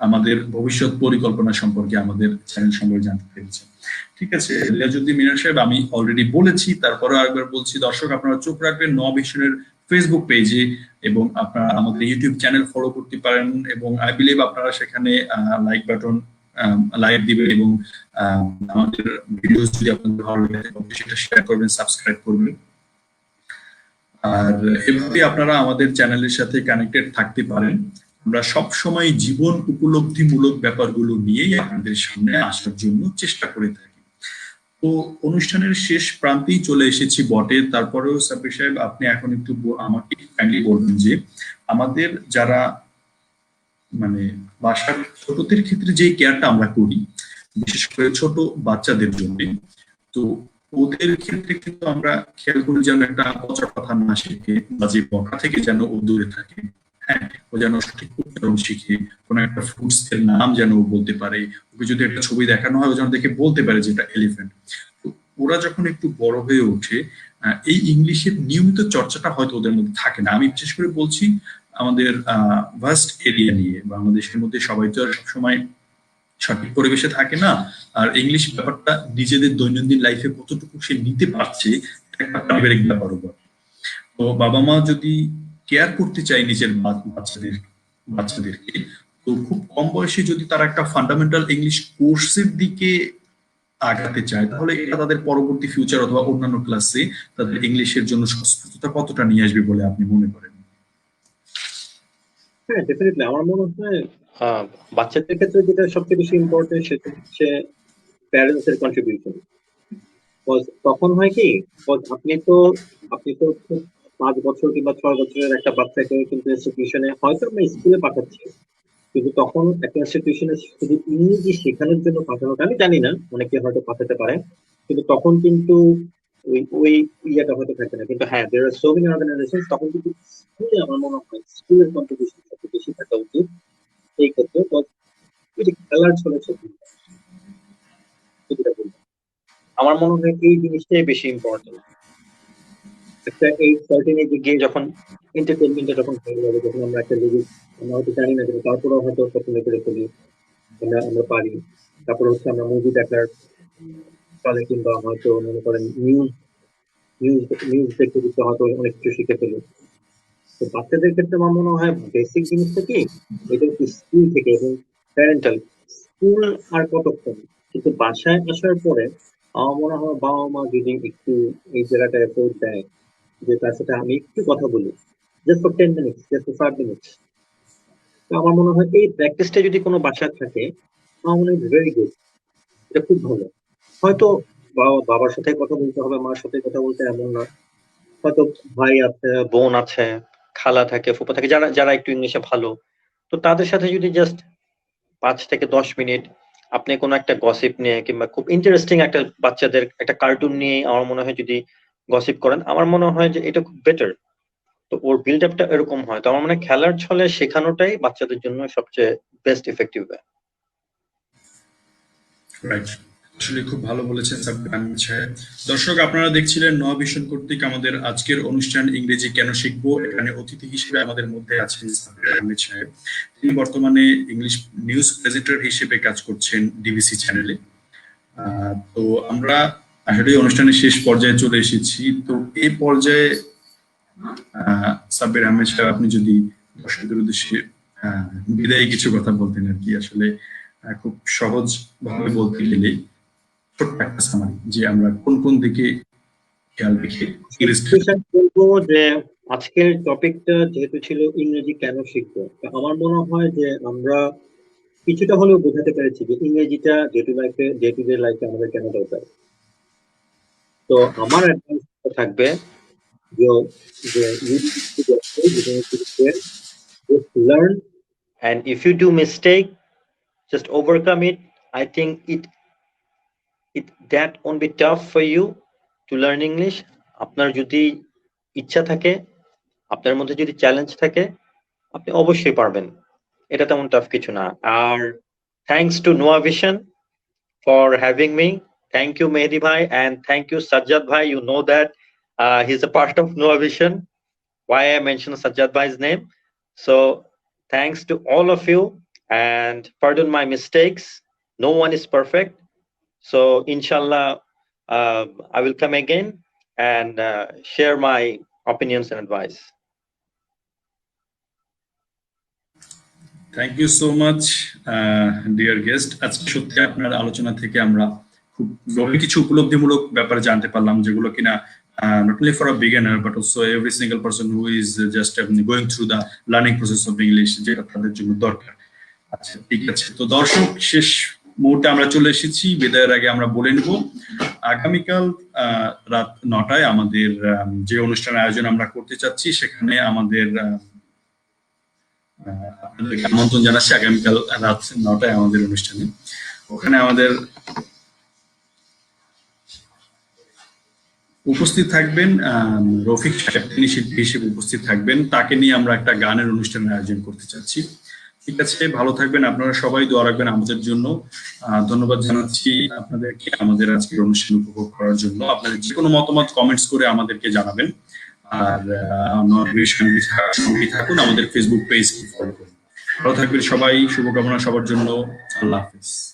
A: আমাদের ভবিষ্যৎ পরিকল্পনা সম্পর্কে আমাদের চ্যানেল সম্পর্কে জানতে পেরেছেন ঠিক আছে রিয়াজউদ্দিন মিনার সাহেব আমি অলরেডি বলেছি তারপরে আরেকবার বলছি দর্শক আপনারা চোখ রাখবেন নোয়া ভিশনের ফেসবুক পেজে এবং আপনারা আমাদের ইউটিউব চ্যানেল ফলো করতে পারেন এবং আই বিলিভ আপনারা সেখানে লাইক বাটন লাইক দিবেন এবং আমাদের ভিডিওস যদি আপনাদের ভালো লাগে সেটা শেয়ার করবেন সাবস্ক্রাইব করবেন আর এভাবে আপনারা আমাদের চ্যানেলের সাথে কানেক্টেড থাকতে পারেন আমরা সব সময় জীবন উপলব্ধিমূলক ব্যাপারগুলো নিয়েই আপনাদের সামনে আসার জন্য চেষ্টা করে থাকি তো অনুষ্ঠানের শেষ প্রান্তেই চলে এসেছি বটে তারপরেও সাব্বির সাহেব আপনি এখন একটু আমাকে কাইন্ডলি বলবেন যে আমাদের যারা মানে বাসার ছোটদের ক্ষেত্রে যে কেয়ারটা আমরা করি বিশেষ করে ছোট বাচ্চাদের জন্য তো ওদের ক্ষেত্রে কিন্তু আমরা খেয়াল করি যেন একটা পচা কথা না শিখে বা যে বকা থেকে যেন ও দূরে থাকে হ্যাঁ ও যেন সঠিক উচ্চারণ শিখে কোনো একটা ফ্রুটস এর নাম যেন ও বলতে পারে ওকে যদি একটা ছবি দেখানো হয় ও যেন দেখে বলতে পারে যে এটা এলিফ্যান্ট তো ওরা যখন একটু বড় হয়ে ওঠে এই ইংলিশের নিয়মিত চর্চাটা হয়তো ওদের মধ্যে থাকে না আমি বিশেষ করে বলছি আমাদের ভাস্ট এরিয়া নিয়ে। বাংলাদেশের মধ্যে সবাই তো আর সবসময় সঠিক পরিবেশে থাকে না, আর ইংলিশ ব্যাপারটা নিজেদের দৈনন্দিন লাইফে কতটুকু সে নিতে পারছে একটা পারিবারিক ব্যাপারও বটে। তো বাবা মা যদি কেয়ার করতে চায় নিজের বাচ্চাদেরকে, তো খুব কম বয়সে যদি তারা একটা ফান্ডামেন্টাল ইংলিশ কোর্সের দিকে আগাতে চায়, তাহলে এটা তাদের পরবর্তী ফিউচার অথবা অন্যান্য ক্লাসে তাদের ইংলিশের জন্য স্বস্তিতা কতটা নিয়ে আসবে বলে আপনি মনে করেন?
B: হ্যাঁ, ডেফিনেটলি আমার মনে হয় বাচ্চাদের ক্ষেত্রে যেটা সবচেয়ে বেশি ইম্পর্টেন্ট সেটা হচ্ছে প্যারেন্টস এর কন্ট্রিবিউশন। তখন হয় কি, আপনি তো 5 বছর কিংবা 6 বছরের একটা বাচ্চাকে কিন্তু ইনস্টিটিউশনে হয়তো আমরা স্কুলে পাঠাচ্ছি, কিন্তু তখন একটা ইনস্টিটিউশনে শুধু ইংরেজি শেখানোর জন্য পাঠানোটা আমি জানি না, অনেকে হয়তো পাঠাতে পারে, কিন্তু তখন কিন্তু ওই ইয়েটা হয়তো থাকে না। কিন্তু হ্যাঁ, দেয়ার আর সো মেনি অর্গানাইজেশন, তখন কিন্তু স্কুলে আমার মনে হয় স্কুলের কন্ট্রিবিউশন সবচেয়ে বেশি থাকা উচিত এই ক্ষেত্রে। ওই যে খেলার ছলে আমার মনে হয় এই জিনিসটাই বেশি ইম্পর্টেন্ট। একটা এই সার্টেন এজে গিয়ে যখন এন্টারটেনমেন্টটা যখন হয়ে যাবে, যখন আমরা একটা লিগে আমরা হয়তো জানি না, কিন্তু তারপরেও হয়তো পছন্দ করে ফেলি, আমরা পারি। তারপরে হচ্ছে আমরা মুভি দেখার ফলে কিংবা হয়তো মনে করেন নিউজ নিউজ নিউজ দেখতে দেখতে হয়তো অনেক কিছু শিখে ফেলি। তো বাচ্চাদের ক্ষেত্রে আমার মনে হয় বেসিক জিনিসটা কি, এটা হচ্ছে স্কুল থেকে এবং প্যারেন্টাল। স্কুল আর কতক্ষণ, কিন্তু বাসায় আসার পরে আমার মনে হয় বাবা মা যদি একটু এই জায়গাটা এফোর্ট দেয় যে তার সাথে আমি একটু কথা বলি, just for 10 minutes, just for 5 minutes. তো আমার মনে হয় এই প্র্যাকটিসটা যদি কোনো বাসায় থাকে, আমার মনে হয় ভেরি গুড, এটা খুব ভালো। হয়তো বাবার সাথে কথা বলতে হবে, মার সাথে কথা বলতে এমন না, হয়তো ভাই আছে, বোন আছে, খালা থাকে, ফুপা থাকে, যারা যারা একটু ইংলিশে ভালো, তো তাদের সাথে যদি জাস্ট 5 থেকে 10 মিনিট আপনি কোনো একটা গসিপ নিয়ে কিংবা খুব ইন্টারেস্টিং একটা বাচ্চাদের একটা কার্টুন নিয়ে আমার মনে হয় যদি গসিপ করেন, আমার মনে হয় যে এটা খুব বেটার। তো ওর বিল্ড আপটা এরকম হয়। তো আমার মনে হয় খেলার ছলে শেখানোটাই বাচ্চাদের জন্য সবচেয়ে বেস্ট ইফেক্টিভ ওয়ে।
A: রাইট, আসলে খুব ভালো বলেছেন সাব্বির আহমেদ সাহেব। দর্শক, আপনারা দেখছিলেন নোয়া ভিশন কর্তৃক আমাদের আজকের অনুষ্ঠান ইংরেজি কেন শিখবো। এখানে অতিথি হিসেবে আমাদের মধ্যে আছেন সাব্বির আহমেদ সাহেব। তিনি বর্তমানে ইংলিশ নিউজ প্রেজেন্টার হিসেবে কাজ করছেন ডিবিসি চ্যানেলে। তো আমরা আসলে অনুষ্ঠানের শেষ পর্যায়ে চলে এসেছি। তো এই পর্যায়ে সাব্বির আহমেদ সাহেব, আপনি যদি দর্শকদের উদ্দেশ্যে বিদায়ী কিছু কথা বলতেন আর কি। আসলে খুব সহজ ভাবে বলতে গেলে ছোট্ট একটা সামারি, যে আমরা কোন কোন দিকে খেয়াল রেখে
B: বলবো যে আজকের টপিকটা যেহেতু ছিল ইংরেজি কেন শিখবো, আমার মনে হয় যে আমরা কিছুটা হলেও বোঝাতে পেরেছি যে ইংরেজিটা ডে টু ডে লাইফে আমাদের কেন দরকার। তো আমার অ্যাডভাইস থাকবে যে just learn, and if you do mistake, just overcome it. I think it that won't be tough for you to learn English. আপনার যদি ইচ্ছা থাকে, আপনার মধ্যে যদি চ্যালেঞ্জ থাকে, আপনি অবশ্যই পারবেন। এটা তেমন টাফ কিছু না। আর থ্যাঙ্কস টু নোয়া Vision for having me. Thank you, Mehdi Bhai, and thank you, Sajjad Bhai. You know that he's a part of Noah Vision. Why I mentioned Sajjad Bhai's name. So, thanks to all of you, and pardon my mistakes. No one is perfect. So, inshallah, I will come again and share my opinions and advice.
A: Thank you so much dear guest. আজকে সত্যি আপনার আলোচনা থেকে আমরা খুব গভীর কিছু উপলব্ধিমূলক ব্যাপারে জানতে পারলাম, যেগুলো কিনা not only for a beginner but also every single person who is just going through the learning process of English, যেটা তাদের জন্য দরকার। আচ্ছা, ঠিক আছে। তো দর্শক, শেষ মুহূর্তে আমরা চলে এসেছি। বিদায়ের আগে আমরা বলে নেব, আগামীকাল রাত 9টায় আমাদের যে অনুষ্ঠানের আয়োজন আমরা করতে চাচ্ছি, সেখানে আমাদের আপনাদেরকে আমন্ত্রণ জানাচ্ছি আগামীকাল রাত 9টায় আমাদের অনুষ্ঠানে। ওখানে আমাদের উপস্থিত থাকবেন রফিক সাহেব, তিনি শিল্পী হিসেবে উপস্থিত থাকবেন। তাকে নিয়ে আমরা একটা গানের অনুষ্ঠানের আয়োজন করতে চাচ্ছি। ঠিক আছে, ভালো থাকবেন আপনারা সবাই, দোয়া রাখবেন আমাদের জন্য। ধন্যবাদ জানাচ্ছি আপনাদেরকে আমাদের আজকের অনুষ্ঠান উপভোগ করার জন্য। আপনাদের যে কোনো মতামত কমেন্টস করে আমাদেরকে জানাবেন। আর নোটিফিকেশন সঙ্গে থাকুন, আমাদের ফেসবুক পেজ ফলো করুন। ভালো থাকবেন সবাই, শুভকামনা সবার জন্য। আল্লাহ হাফিজ।